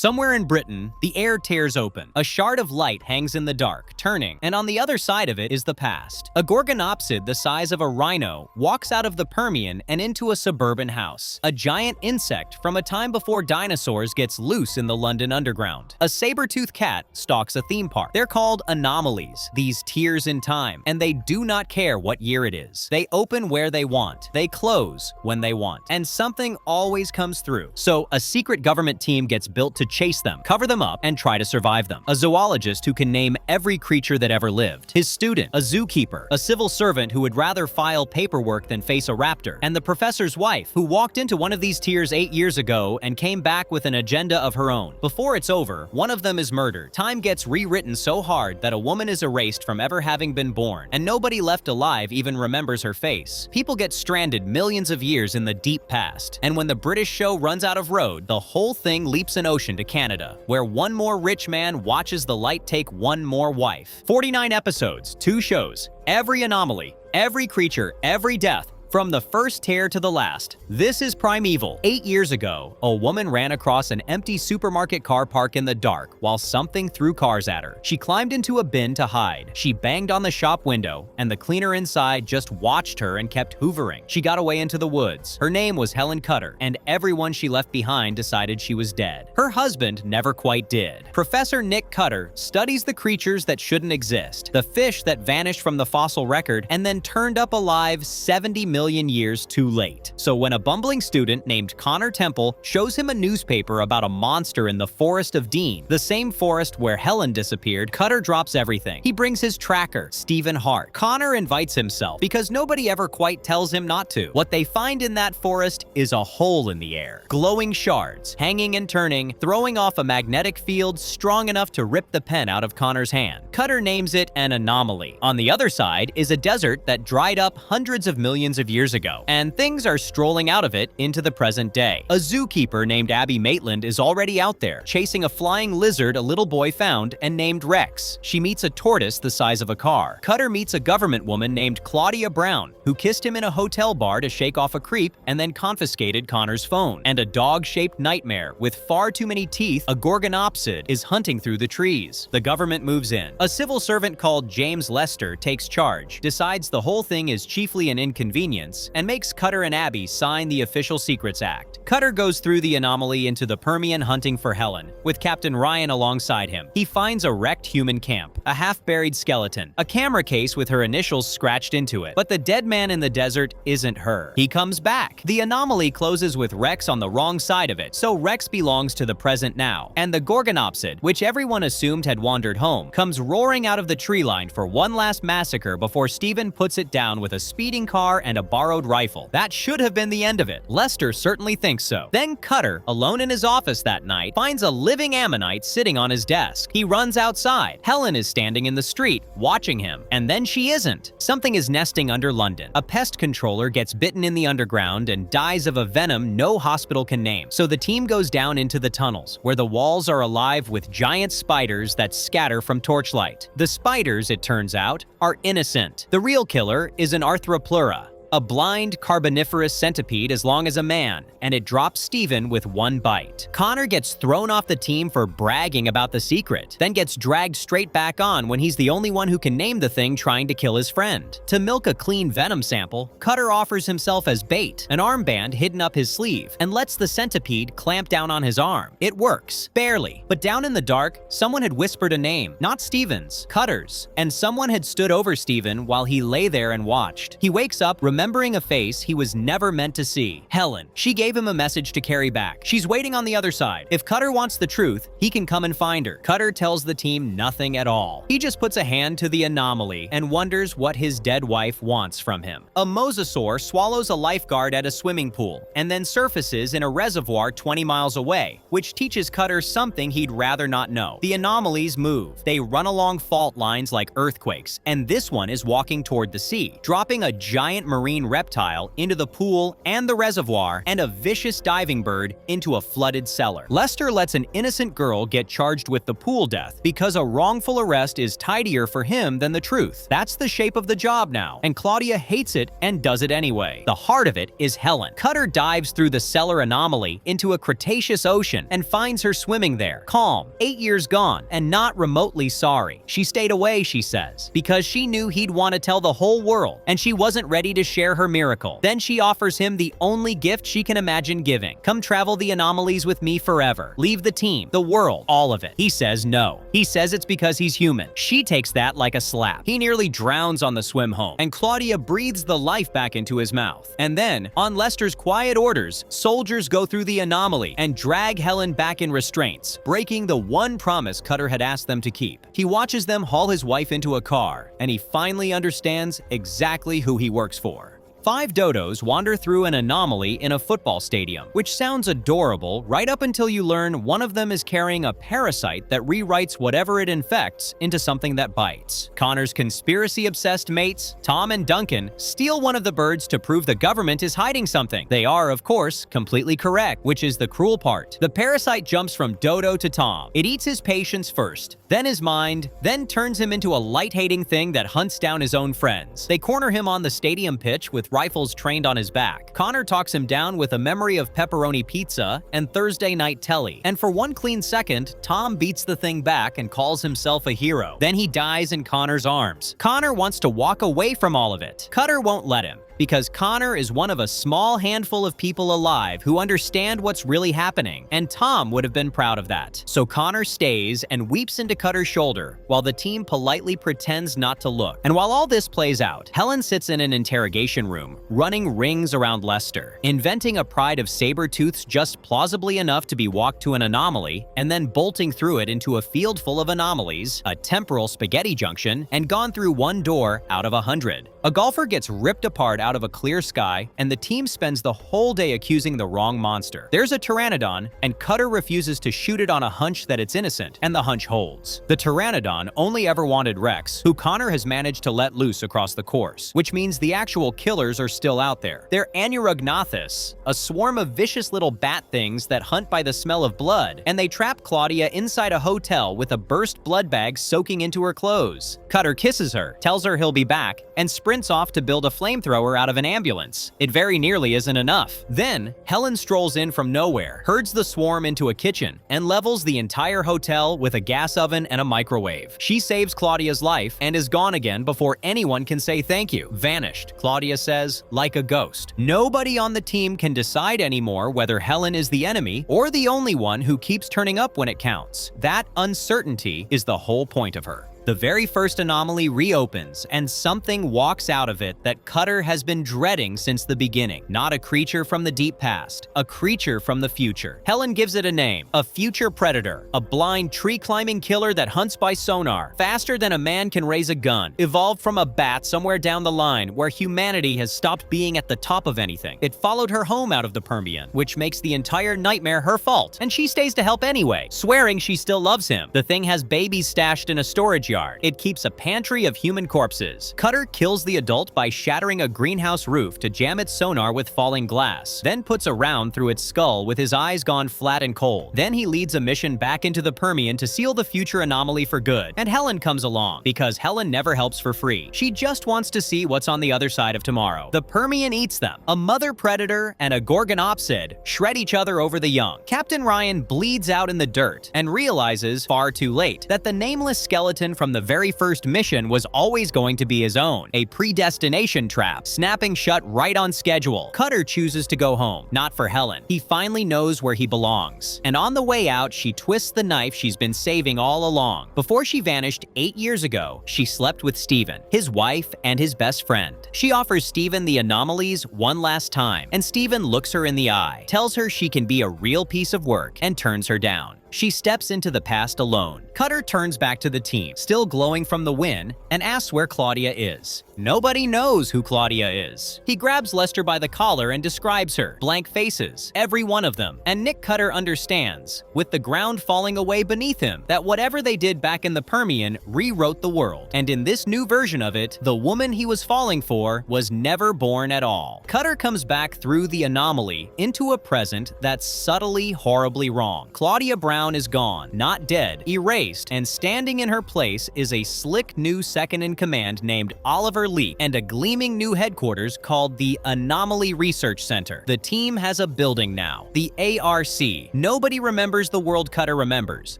Somewhere in Britain, the air tears open. A shard of light hangs in the dark, turning, and on the other side of it is the past. A gorgonopsid the size of a rhino walks out of the Permian and into a suburban house. A giant insect from a time before dinosaurs gets loose in the London Underground. A saber-toothed cat stalks a theme park. They're called anomalies, these tears in time, and they do not care what year it is. They open where they want. They close when they want. And something always comes through. So a secret government team gets built to chase them, cover them up, and try to survive them. A zoologist who can name every creature that ever lived. His student, a zookeeper. A civil servant who would rather file paperwork than face a raptor. And the professor's wife, who walked into one of these tiers 8 years ago and came back with an agenda of her own. Before it's over, one of them is murdered. Time gets rewritten so hard that a woman is erased from ever having been born, and nobody left alive even remembers her face. People get stranded millions of years in the deep past, and when the British show runs out of road, the whole thing leaps an ocean to Canada, where one more rich man watches the light take one more wife. 49 episodes, 2 shows, every anomaly, every creature, every death, from the first tear to the last. This is Primeval. 8 years ago, a woman ran across an empty supermarket car park in the dark while something threw cars at her. She climbed into a bin to hide. She banged on the shop window, and the cleaner inside just watched her and kept hoovering. She got away into the woods. Her name was Helen Cutter, and everyone she left behind decided she was dead. Her husband never quite did. Professor Nick Cutter studies the creatures that shouldn't exist, the fish that vanished from the fossil record and then turned up alive 70 million years too late. So when a bumbling student named Connor Temple shows him a newspaper about a monster in the Forest of Dean, the same forest where Helen disappeared, Cutter drops everything. He brings his tracker, Stephen Hart. Connor invites himself because nobody ever quite tells him not to. What they find in that forest is a hole in the air. Glowing shards, hanging and turning, throwing off a magnetic field strong enough to rip the pen out of Connor's hand. Cutter names it an anomaly. On the other side is a desert that dried up hundreds of millions of years ago, and things are strolling out of it into the present day. A zookeeper named Maitland is already out there, chasing a flying lizard a little boy found and named Rex. She meets a tortoise the size of a car. Cutter meets a government woman named Claudia Brown, who kissed him in a hotel bar to shake off a creep and then confiscated Connor's phone. And a dog-shaped nightmare with far too many teeth, a gorgonopsid, is hunting through the trees. The government moves in. A civil servant called James Lester takes charge, decides the whole thing is chiefly an inconvenience, and makes Cutter and Abby sign the Official Secrets Act. Cutter goes through the anomaly into the Permian hunting for Helen, with Captain Ryan alongside him. He finds a wrecked human camp, a half-buried skeleton, a camera case with her initials scratched into it. But the dead man in the desert isn't her. He comes back. The anomaly closes with Rex on the wrong side of it, so Rex belongs to the present now. And the gorgonopsid, which everyone assumed had wandered home, comes roaring out of the tree line for one last massacre before Stephen puts it down with a speeding car and a borrowed rifle. That should have been the end of it. Lester certainly thinks so. Then Cutter, alone in his office that night, finds a living ammonite sitting on his desk. He runs outside. Helen is standing in the street, watching him. And then she isn't. Something is nesting under London. A pest controller gets bitten in the underground and dies of a venom no hospital can name. So the team goes down into the tunnels, where the walls are alive with giant spiders that scatter from torchlight. The spiders, it turns out, are innocent. The real killer is an arthropleura, a blind carboniferous centipede as long as a man, and it drops Stephen with one bite. Connor gets thrown off the team for bragging about the secret, then gets dragged straight back on when he's the only one who can name the thing trying to kill his friend. To milk a clean venom sample, Cutter offers himself as bait, an armband hidden up his sleeve, and lets the centipede clamp down on his arm. It works, barely. But down in the dark, someone had whispered a name, not Stephen's, Cutter's, and someone had stood over Stephen while he lay there and watched. He wakes up, remembering a face he was never meant to see. Helen. She gave him a message to carry back. She's waiting on the other side. If Cutter wants the truth, he can come and find her. Cutter tells the team nothing at all. He just puts a hand to the anomaly and wonders what his dead wife wants from him. A mosasaur swallows a lifeguard at a swimming pool and then surfaces in a reservoir 20 miles away, which teaches Cutter something he'd rather not know. The anomalies move. They run along fault lines like earthquakes, and this one is walking toward the sea, dropping a giant marine marine reptile into the pool and the reservoir, and a vicious diving bird into a flooded cellar. Lester lets an innocent girl get charged with the pool death because a wrongful arrest is tidier for him than the truth. That's the shape of the job now, and Claudia hates it and does it anyway. The heart of it is Helen. Cutter dives through the cellar anomaly into a Cretaceous ocean and finds her swimming there, calm, 8 years gone, and not remotely sorry. She stayed away, she says, because she knew he'd want to tell the whole world, and she wasn't ready to share her miracle. Then she offers him the only gift she can imagine giving. Come travel the anomalies with me forever. Leave the team, the world, all of it. He says no. He says it's because he's human. She takes that like a slap. He nearly drowns on the swim home, and Claudia breathes the life back into his mouth. And then, on Lester's quiet orders, soldiers go through the anomaly and drag Helen back in restraints, breaking the one promise Cutter had asked them to keep. He watches them haul his wife into a car, and he finally understands exactly who he works for. 5 dodos wander through an anomaly in a football stadium, which sounds adorable right up until you learn one of them is carrying a parasite that rewrites whatever it infects into something that bites. Connor's conspiracy-obsessed mates, Tom and Duncan, steal one of the birds to prove the government is hiding something. They are, of course, completely correct, which is the cruel part. The parasite jumps from Dodo to Tom. It eats his patients first, then his mind, then turns him into a light-hating thing that hunts down his own friends. They corner him on the stadium pitch with rifles trained on his back. Connor talks him down with a memory of pepperoni pizza and Thursday night telly. And for one clean second, Tom beats the thing back and calls himself a hero. Then he dies in Connor's arms. Connor wants to walk away from all of it. Cutter won't let him, because Connor is one of a small handful of people alive who understand what's really happening, and Tom would have been proud of that. So Connor stays and weeps into Cutter's shoulder, while the team politely pretends not to look. And while all this plays out, Helen sits in an interrogation room, running rings around Lester, inventing a pride of saber-tooths just plausibly enough to be walked to an anomaly, and then bolting through it into a field full of anomalies, a temporal spaghetti junction, and gone through one door out of 100. A golfer gets ripped apart out of a clear sky, and the team spends the whole day accusing the wrong monster. There's a pteranodon, and Cutter refuses to shoot it on a hunch that it's innocent, and the hunch holds. The pteranodon only ever wanted Rex, who Connor has managed to let loose across the course, which means the actual killers are still out there. They're Anurognathus, a swarm of vicious little bat things that hunt by the smell of blood, and they trap Claudia inside a hotel with a burst blood bag soaking into her clothes. Cutter kisses her, tells her he'll be back, and sprints off to build a flamethrower out of an ambulance. It very nearly isn't enough. Then, Helen strolls in from nowhere, herds the swarm into a kitchen, and levels the entire hotel with a gas oven and a microwave. She saves Claudia's life and is gone again before anyone can say thank you. Vanished, Claudia says, like a ghost. Nobody on the team can decide anymore whether Helen is the enemy or the only one who keeps turning up when it counts. That uncertainty is the whole point of her. The very first anomaly reopens, and something walks out of it that Cutter has been dreading since the beginning. Not a creature from the deep past, a creature from the future. Helen gives it a name, a future predator, a blind tree-climbing killer that hunts by sonar, faster than a man can raise a gun, evolved from a bat somewhere down the line where humanity has stopped being at the top of anything. It followed her home out of the Permian, which makes the entire nightmare her fault, and she stays to help anyway, swearing she still loves him. The thing has babies stashed in a storage yard. It keeps a pantry of human corpses. Cutter kills the adult by shattering a greenhouse roof to jam its sonar with falling glass, then puts a round through its skull with his eyes gone flat and cold. Then he leads a mission back into the Permian to seal the future anomaly for good. And Helen comes along, because Helen never helps for free. She just wants to see what's on the other side of tomorrow. The Permian eats them. A mother predator and a gorgonopsid shred each other over the young. Captain Ryan bleeds out in the dirt and realizes, far too late, that the nameless skeleton from the very first mission was always going to be his own, a predestination trap, snapping shut right on schedule. Cutter chooses to go home, not for Helen. He finally knows where he belongs. And on the way out, she twists the knife she's been saving all along. Before she vanished 8 years ago, she slept with Stephen, his wife and his best friend. She offers Stephen the anomalies one last time, and Stephen looks her in the eye, tells her she can be a real piece of work, and turns her down. She steps into the past alone. Cutter turns back to the team, still still glowing from the wind, and asks where Claudia is. Nobody knows who Claudia is. He grabs Lester by the collar and describes her. Blank faces, every one of them. And Nick Cutter understands, with the ground falling away beneath him, that whatever they did back in the Permian rewrote the world. And in this new version of it, the woman he was falling for was never born at all. Cutter comes back through the anomaly into a present that's subtly horribly wrong. Claudia Brown is gone, not dead, erased, and standing in her place is a slick new second-in-command named Oliver Leak and a gleaming new headquarters called the Anomaly Research Center. The team has a building now, the ARC. Nobody remembers the world Cutter remembers,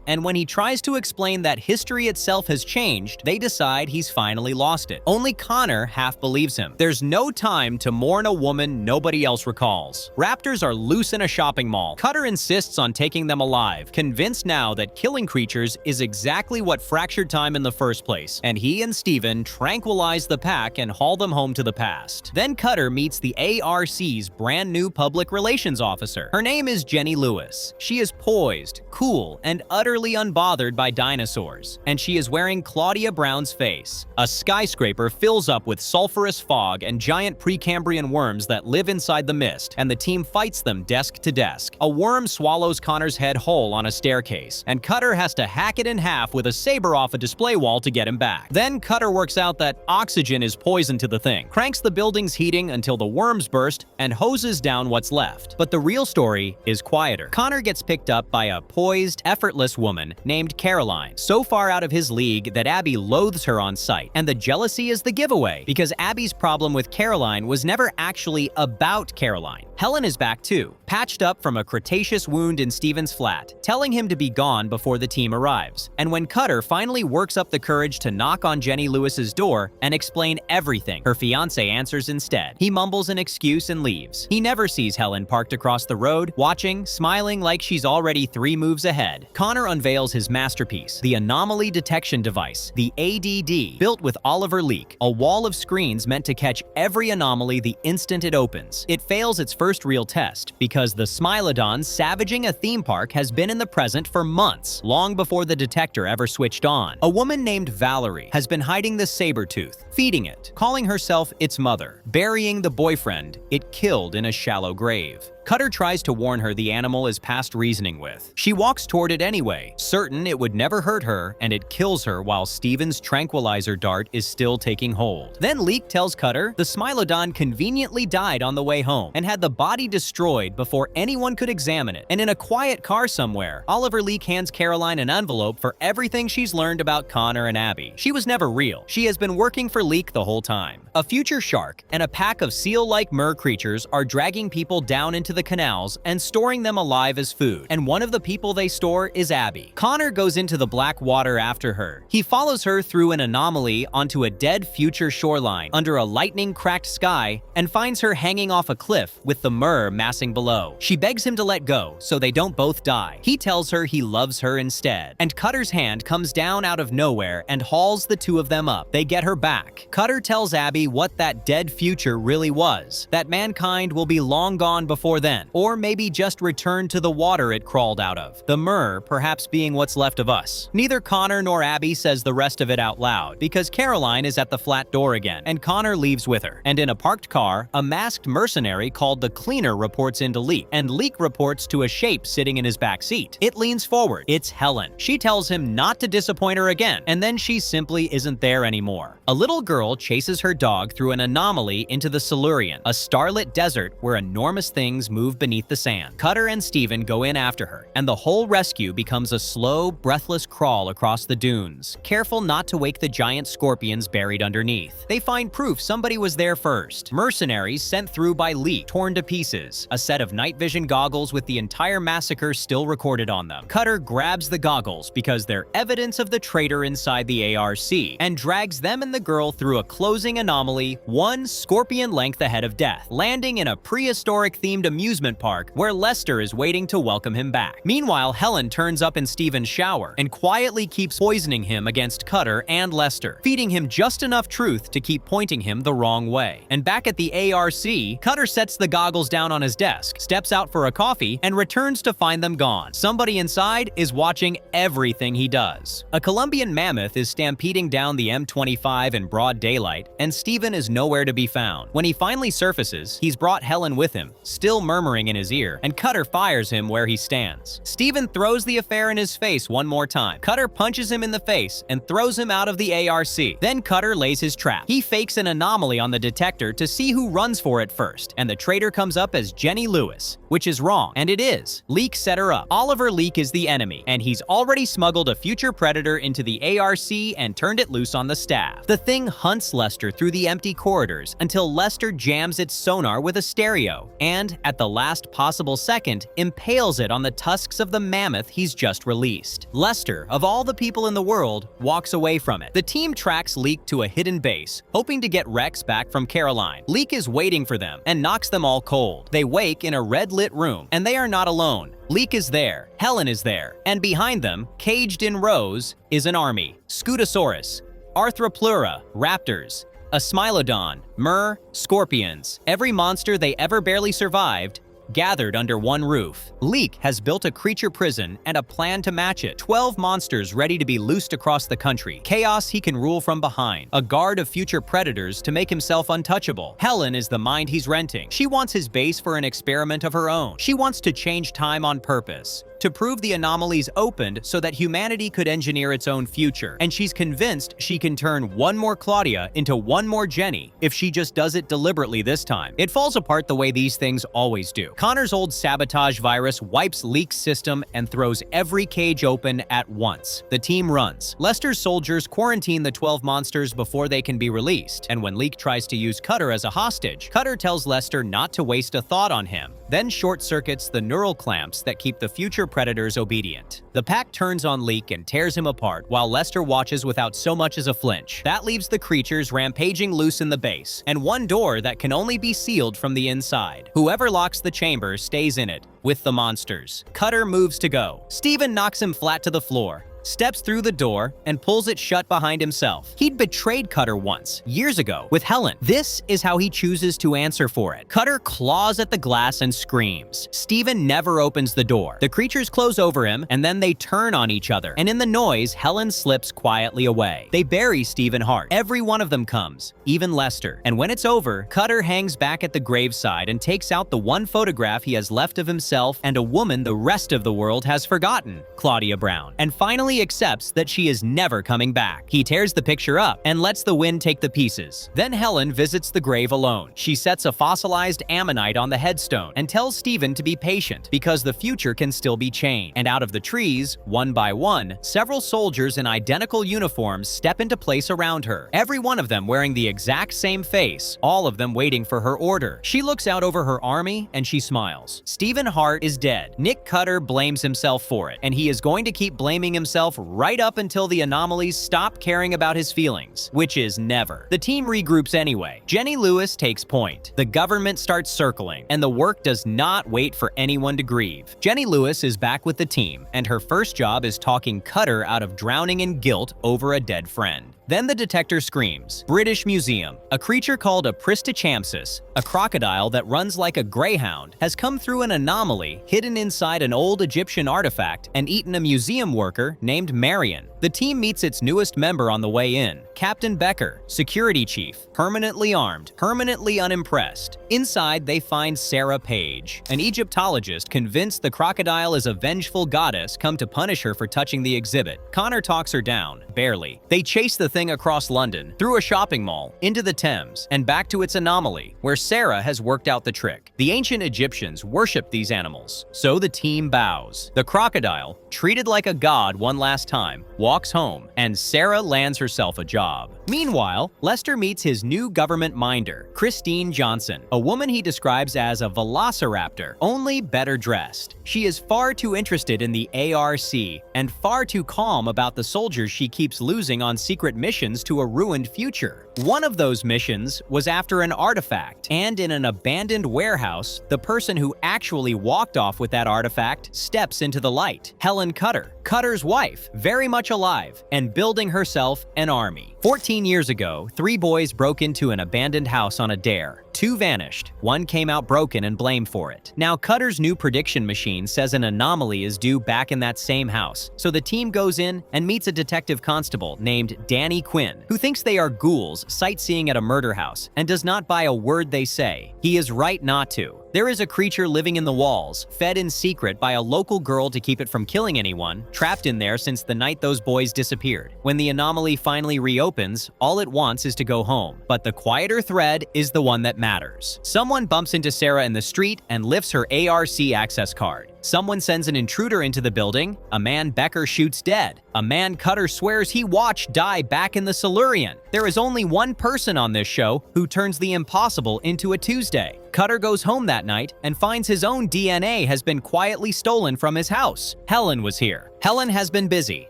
and when he tries to explain that history itself has changed, they decide he's finally lost it. Only Connor half believes him. There's no time to mourn a woman nobody else recalls. Raptors are loose in a shopping mall. Cutter insists on taking them alive, convinced now that killing creatures is exactly what fractured time in the first place, and he and Stephen tranquilize the pack and haul them home to the past. Then Cutter meets the ARC's brand new public relations officer. Her name is Jenny Lewis. She is poised, cool, and utterly unbothered by dinosaurs, and she is wearing Claudia Brown's face. A skyscraper fills up with sulfurous fog and giant Precambrian worms that live inside the mist, and the team fights them desk to desk. A worm swallows Connor's head whole on a staircase, and Cutter has to hack it in half with a saber off a display wall to get him back. Then Cutter works out that oxygen is poison to the thing, cranks the building's heating until the worms burst, and hoses down what's left. But the real story is quieter. Connor gets picked up by a poised, effortless woman named Caroline, so far out of his league that Abby loathes her on sight, and the jealousy is the giveaway, because Abby's problem with Caroline was never actually about Caroline. Helen is back too, patched up from a Cretaceous wound in Stephen's flat, telling him to be gone before the team arrives. And when Cutter finally works up the courage to knock on Jenny Lewis's door and explain everything, her fiancé answers instead. He mumbles an excuse and leaves. He never sees Helen parked across the road, watching, smiling like she's already 3 moves ahead. Connor unveils his masterpiece, the Anomaly Detection Device, the ADD, built with Oliver Leak, a wall of screens meant to catch every anomaly the instant it opens. It fails its first real test, because the Smilodon savaging a theme park has been in the present for months, long before the detector ever switched on. A woman named Valerie has been hiding the saber-tooth, feeding it, calling herself its mother, burying the boyfriend it killed in a shallow grave. Cutter tries to warn her the animal is past reasoning with. She walks toward it anyway, certain it would never hurt her, and it kills her while Stephen's tranquilizer dart is still taking hold. Then Leak tells Cutter the Smilodon conveniently died on the way home and had the body destroyed before anyone could examine it. And in a quiet car somewhere, Oliver Leak hands Caroline an envelope for everything she's learned about Connor and Abby. She was never real. She has been working for Leak the whole time. A future shark and a pack of seal-like mer creatures are dragging people down into the canals and storing them alive as food, and one of the people they store is Abby. Connor goes into the black water after her. He follows her through an anomaly onto a dead future shoreline under a lightning-cracked sky and finds her hanging off a cliff with the mer massing below. She begs him to let go so they don't both die. He tells her he loves her instead, and Cutter's hand comes down out of nowhere and hauls the two of them up. They get her back. Cutter tells Abby what that dead future really was, that mankind will be long gone before then, or maybe just return to the water it crawled out of, the mer perhaps being what's left of us. Neither Connor nor Abby says the rest of it out loud, because Caroline is at the flat door again, and Connor leaves with her. And in a parked car, a masked mercenary called the Cleaner reports into Leak, and Leak reports to a shape sitting in his back seat. It leans forward. It's Helen. She tells him not to disappoint her again, and then she simply isn't there anymore. A little girl chases her dog through an anomaly into the Silurian, a starlit desert where enormous things move beneath the sand. Cutter and Stephen go in after her, and the whole rescue becomes a slow, breathless crawl across the dunes, careful not to wake the giant scorpions buried underneath. They find proof somebody was there first. Mercenaries sent through by Leak, torn to pieces, a set of night vision goggles with the entire massacre still recorded on them. Cutter grabs the goggles because they're evidence of the traitor inside the ARC, and drags them and the girl through a closing anomaly, one scorpion length ahead of death, landing in a prehistoric-themed amusement amusement park where Lester is waiting to welcome him back. Meanwhile, Helen turns up in Stephen's shower and quietly keeps poisoning him against Cutter and Lester, feeding him just enough truth to keep pointing him the wrong way. And back at the ARC, Cutter sets the goggles down on his desk, steps out for a coffee, and returns to find them gone. Somebody inside is watching everything he does. A Colombian mammoth is stampeding down the M25 in broad daylight, and Stephen is nowhere to be found. When he finally surfaces, he's brought Helen with him, still murmuring in his ear, and Cutter fires him where he stands. Stephen throws the affair in his face one more time. Cutter punches him in the face and throws him out of the ARC. Then Cutter lays his trap. He fakes an anomaly on the detector to see who runs for it first, and the traitor comes up as Jenny Lewis, which is wrong, and it is. Leek set her up. Oliver Leek is the enemy, and he's already smuggled a future predator into the ARC and turned it loose on the staff. The thing hunts Lester through the empty corridors until Lester jams its sonar with a stereo, and, at the last possible second, impales it on the tusks of the mammoth he's just released. Lester, of all the people in the world, walks away from it. The team tracks Leek to a hidden base, hoping to get Rex back from Caroline. Leek is waiting for them and knocks them all cold. They wake in a red-lit room, and they are not alone. Leek is there, Helen is there, and behind them, caged in rows, is an army. Scutosaurus, Arthropleura, raptors, a Smilodon, Myrrh, scorpions, every monster they ever barely survived, gathered under one roof. Leek has built a creature prison and a plan to match it. 12 monsters ready to be loosed across the country. Chaos he can rule from behind. A guard of future predators to make himself untouchable. Helen is the mind he's renting. She wants his base for an experiment of her own. She wants to change time on purpose, to prove the anomalies opened so that humanity could engineer its own future. And she's convinced she can turn one more Claudia into one more Jenny if she just does it deliberately this time. It falls apart the way these things always do. Connor's old sabotage virus wipes Leek's system and throws every cage open at once. The team runs. Lester's soldiers quarantine the 12 monsters before they can be released, and when Leek tries to use Cutter as a hostage, Cutter tells Lester not to waste a thought on him, then short-circuits the neural clamps that keep the future predators obedient. The pack turns on Leek and tears him apart while Lester watches without so much as a flinch. That leaves the creatures rampaging loose in the base, and one door that can only be sealed from the inside. Whoever locks the chamber stays in it, with the monsters. Cutter moves to go. Stephen knocks him flat to the floor, steps through the door, and pulls it shut behind himself. He'd betrayed Cutter once, years ago, with Helen. This is how he chooses to answer for it. Cutter claws at the glass and screams. Stephen never opens the door. The creatures close over him, and then they turn on each other. And in the noise, Helen slips quietly away. They bury Stephen Hart. Every one of them comes, even Lester. And when it's over, Cutter hangs back at the graveside and takes out the one photograph he has left of himself and a woman the rest of the world has forgotten, Claudia Brown. And finally accepts that she is never coming back. He tears the picture up and lets the wind take the pieces. Then Helen visits the grave alone. She sets a fossilized ammonite on the headstone and tells Stephen to be patient because the future can still be changed. And out of the trees, one by one, several soldiers in identical uniforms step into place around her, every one of them wearing the exact same face, all of them waiting for her order. She looks out over her army and she smiles. Stephen Hart is dead. Nick Cutter blames himself for it, and he is going to keep blaming himself right up until the anomalies stop caring about his feelings, which is never. The team regroups anyway. Jenny Lewis takes point. The government starts circling, and the work does not wait for anyone to grieve. Jenny Lewis is back with the team, and her first job is talking Cutter out of drowning in guilt over a dead friend. Then the detector screams. British Museum. A creature called a Pristichampsis, a crocodile that runs like a greyhound, has come through an anomaly hidden inside an old Egyptian artifact and eaten a museum worker named Marion. The team meets its newest member on the way in, Captain Becker, security chief, permanently armed, permanently unimpressed. Inside, they find Sarah Page, an Egyptologist convinced the crocodile is a vengeful goddess come to punish her for touching the exhibit. Connor talks her down, barely. They chase the thing across London, through a shopping mall, into the Thames, and back to its anomaly, where Sarah has worked out the trick. The ancient Egyptians worshipped these animals, so the team bows. The crocodile, treated like a god one last time, walks home, and Sarah lands herself a job. Meanwhile, Lester meets his new government minder, Christine Johnson, a woman he describes as a velociraptor, only better dressed. She is far too interested in the ARC and far too calm about the soldiers she keeps losing on secret missions to a ruined future. One of those missions was after an artifact, and in an abandoned warehouse, the person who actually walked off with that artifact steps into the light. Helen Cutter, Cutter's wife, very much alive, and building herself an army. 14 years ago, 3 boys broke into an abandoned house on a dare. 2 vanished. 1 came out broken and blamed for it. Now, Cutter's new prediction machine says an anomaly is due back in that same house, so the team goes in and meets a detective constable named Danny Quinn, who thinks they are ghouls sightseeing at a murder house and does not buy a word they say. He is right not to. There is a creature living in the walls, fed in secret by a local girl to keep it from killing anyone, trapped in there since the night those boys disappeared. When the anomaly finally reopens, all it wants is to go home. But the quieter thread is the one that matters. Someone bumps into Sarah in the street and lifts her ARC access card. Someone sends an intruder into the building. A man Becker shoots dead. A man Cutter swears he watched die back in the Silurian. There is only one person on this show who turns the impossible into a Tuesday. Cutter goes home that night and finds his own DNA has been quietly stolen from his house. Helen was here. Helen has been busy.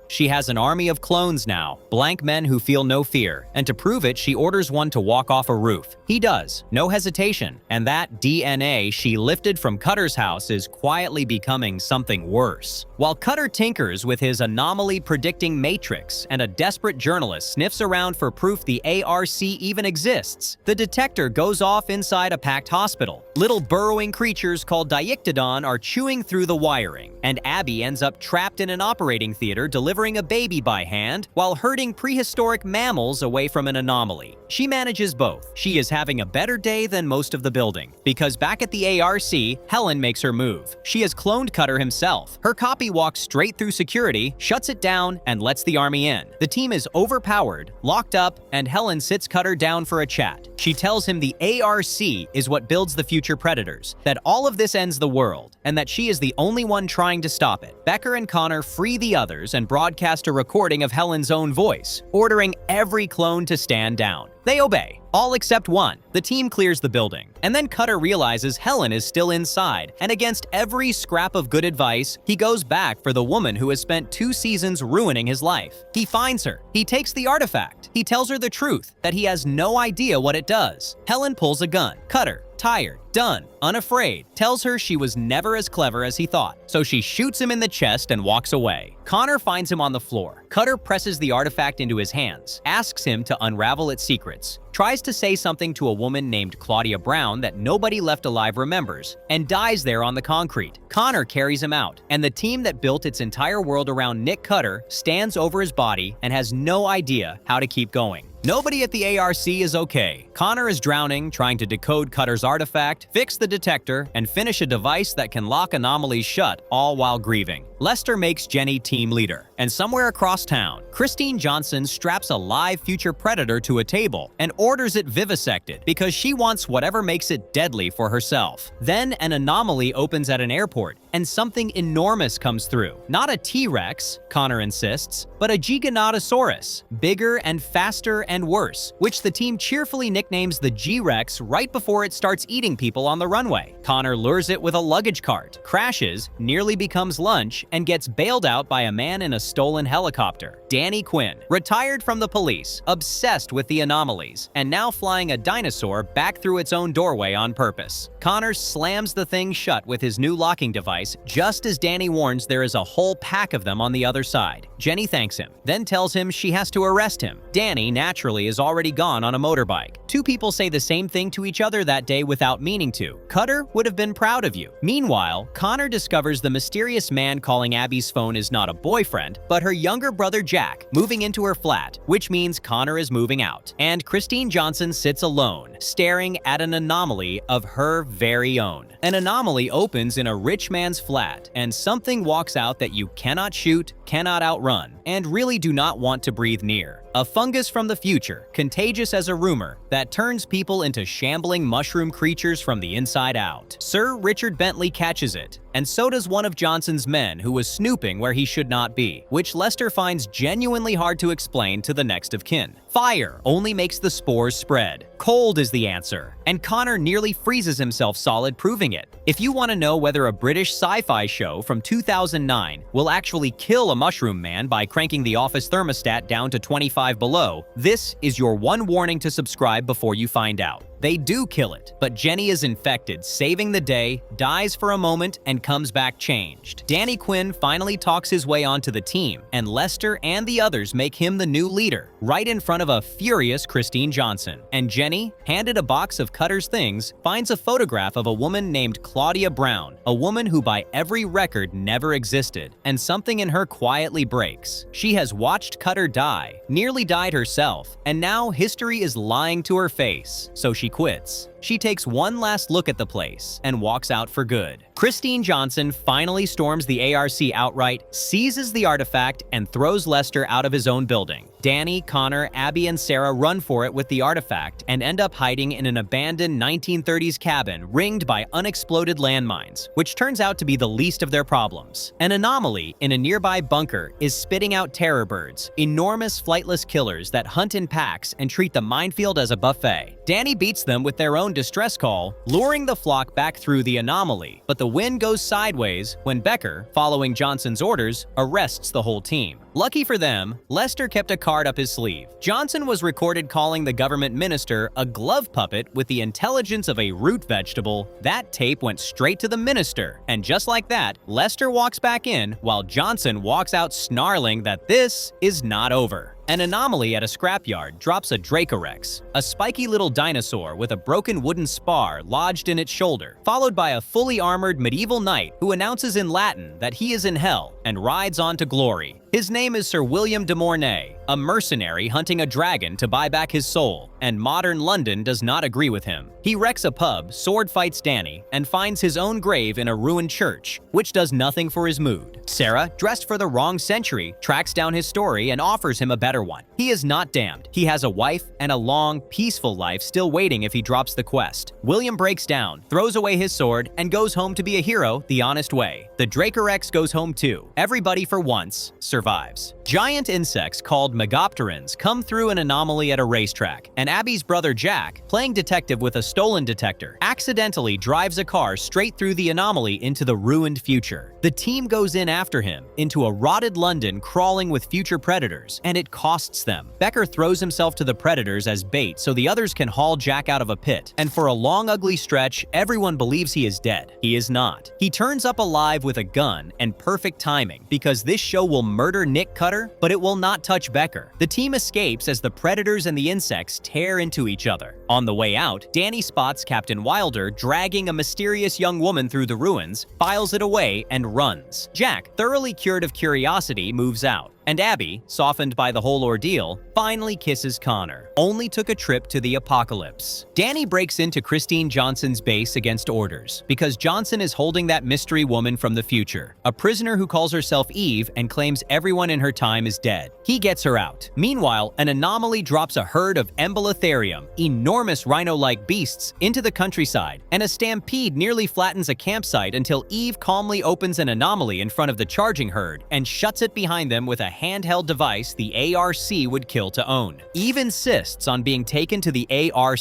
She has an army of clones now, blank men who feel no fear, and to prove it, she orders one to walk off a roof. He does, no hesitation, and that DNA she lifted from Cutter's house is quietly becoming something worse. While Cutter tinkers with his anomaly predicting matrix and a desperate journalist sniffs around for proof the ARC even exists, the detector goes off inside a packed hospital. Little burrowing creatures called Diictodon are chewing through the wiring, and Abby ends up trapped in an operating theater delivering a baby by hand while herding prehistoric mammals away from an anomaly. She manages both. She is having a better day than most of the building, because back at the ARC, Helen makes her move. She has cloned Cutter himself. Her copy walks straight through security, shuts it down, and lets the army in. The team is overpowered, locked up, and Helen sits Cutter down for a chat. She tells him the ARC is what builds the future predators, that all of this ends the world, and that she is the only one trying to stop it. Becker and Connor free the others and broadcast a recording of Helen's own voice, ordering every clone to stand down. They obey, all except one. The team clears the building, and then Cutter realizes Helen is still inside, and against every scrap of good advice, he goes back for the woman who has spent 2 seasons ruining his life. He finds her. He takes the artifact. He tells her the truth, that he has no idea what it does. Helen pulls a gun. Cutter, tired, done, unafraid, tells her she was never as clever as he thought, so she shoots him in the chest and walks away. Connor finds him on the floor. Cutter presses the artifact into his hands, asks him to unravel its secrets, tries to say something to a woman named Claudia Brown that nobody left alive remembers, and dies there on the concrete. Connor carries him out, and the team that built its entire world around Nick Cutter stands over his body and has no idea how to keep going. Nobody at the ARC is okay. Connor is drowning, trying to decode Cutter's artifact, fix the detector, and finish a device that can lock anomalies shut, all while grieving. Lester makes Jenny team leader, and somewhere across town, Christine Johnson straps a live future predator to a table and orders it vivisected because she wants whatever makes it deadly for herself. Then an anomaly opens at an airport, and something enormous comes through. Not a T-Rex, Connor insists, but a Giganotosaurus, bigger and faster and worse, which the team cheerfully nicknames the G-Rex right before it starts eating people on the runway. Connor lures it with a luggage cart, crashes, nearly becomes lunch, and gets bailed out by a man in a stolen helicopter. Danny Quinn, retired from the police, obsessed with the anomalies, and now flying a dinosaur back through its own doorway on purpose. Connor slams the thing shut with his new locking device just as Danny warns there is a whole pack of them on the other side. Jenny thanks him, then tells him she has to arrest him. Danny, naturally, is already gone on a motorbike. 2 people say the same thing to each other that day without meaning to. Cutter would have been proud of you. Meanwhile, Connor discovers the mysterious man calling Abby's phone is not a boyfriend, but her younger brother Jack, moving into her flat, which means Connor is moving out. And Christine Johnson sits alone, staring at an anomaly of her very own. An anomaly opens in a rich man's flat, and something walks out that you cannot shoot, cannot outrun, and really do not want to breathe near. A fungus from the future, contagious as a rumor, that turns people into shambling mushroom creatures from the inside out. Sir Richard Bentley catches it, and so does one of Johnson's men who was snooping where he should not be, which Lester finds genuinely hard to explain to the next of kin. Fire only makes the spores spread. Cold is the answer, and Connor nearly freezes himself solid proving it. If you want to know whether a British sci-fi show from 2009 will actually kill a Mushroom Man by cranking the office thermostat down to 25 below, this is your one warning to subscribe before you find out. They do kill it, but Jenny is infected, saving the day, dies for a moment, and comes back changed. Danny Quinn finally talks his way onto the team, and Lester and the others make him the new leader, right in front of a furious Christine Johnson. And Jenny, handed a box of Cutter's things, finds a photograph of a woman named Claudia Brown, a woman who by every record never existed, and something in her quietly breaks. She has watched Cutter die, nearly died herself, and now history is lying to her face, so she quits. She takes one last look at the place and walks out for good. Christine Johnson finally storms the ARC outright, seizes the artifact, and throws Lester out of his own building. Danny, Connor, Abby, and Sarah run for it with the artifact and end up hiding in an abandoned 1930s cabin ringed by unexploded landmines, which turns out to be the least of their problems. An anomaly in a nearby bunker is spitting out terror birds, enormous flightless killers that hunt in packs and treat the minefield as a buffet. Danny beats them with their own distress call, luring the flock back through the anomaly, but the wind goes sideways when Becker, following Johnson's orders, arrests the whole team. Lucky for them, Lester kept a card up his sleeve. Johnson was recorded calling the government minister a glove puppet with the intelligence of a root vegetable. That tape went straight to the minister, and just like that, Lester walks back in while Johnson walks out snarling that this is not over. An anomaly at a scrapyard drops a Dracorex, a spiky little dinosaur with a broken wooden spar lodged in its shoulder, followed by a fully armored medieval knight who announces in Latin that he is in hell and rides on to glory. His name is Sir William de Mornay, a mercenary hunting a dragon to buy back his soul, and modern London does not agree with him. He wrecks a pub, sword fights Danny, and finds his own grave in a ruined church, which does nothing for his mood. Sarah, dressed for the wrong century, tracks down his story and offers him a better one. He is not damned. He has a wife and a long, peaceful life still waiting if he drops the quest. William breaks down, throws away his sword, and goes home to be a hero the honest way. The Dracorex goes home too. Everybody for once survives. Giant insects called Megopterans come through an anomaly at a racetrack, and Abby's brother Jack, playing detective with a stolen detector, accidentally drives a car straight through the anomaly into the ruined future. The team goes in after him, into a rotted London crawling with future predators, and it costs them. Becker throws himself to the predators as bait so the others can haul Jack out of a pit, and for a long ugly stretch, everyone believes he is dead. He is not. He turns up alive with a gun and perfect timing, because this show will murder Nick Cutter, but it will not touch Becker. The team escapes as the predators and the insects tear into each other. On the way out, Danny spots Captain Wilder dragging a mysterious young woman through the ruins, files it away, and runs. Jack, thoroughly cured of curiosity, moves out. And Abby, softened by the whole ordeal, finally kisses Connor. Only took a trip to the apocalypse. Danny breaks into Christine Johnson's base against orders, because Johnson is holding that mystery woman from the future, a prisoner who calls herself Eve and claims everyone in her time is dead. He gets her out. Meanwhile, an anomaly drops a herd of Embolotherium, enormous rhino-like beasts, into the countryside, and a stampede nearly flattens a campsite until Eve calmly opens an anomaly in front of the charging herd and shuts it behind them with a handheld device the ARC would kill to own. Eve insists on being taken to the ARC.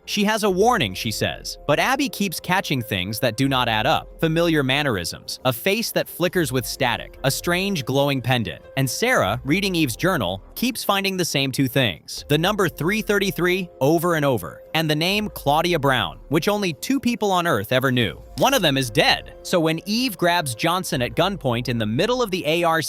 She has a warning, she says, but Abby keeps catching things that do not add up. Familiar mannerisms, a face that flickers with static, a strange glowing pendant. And Sarah, reading Eve's journal, keeps finding the same two things. The number 333 over and over, and the name Claudia Brown, which only 2 people on Earth ever knew. One of them is dead. So when Eve grabs Johnson at gunpoint in the middle of the ARC,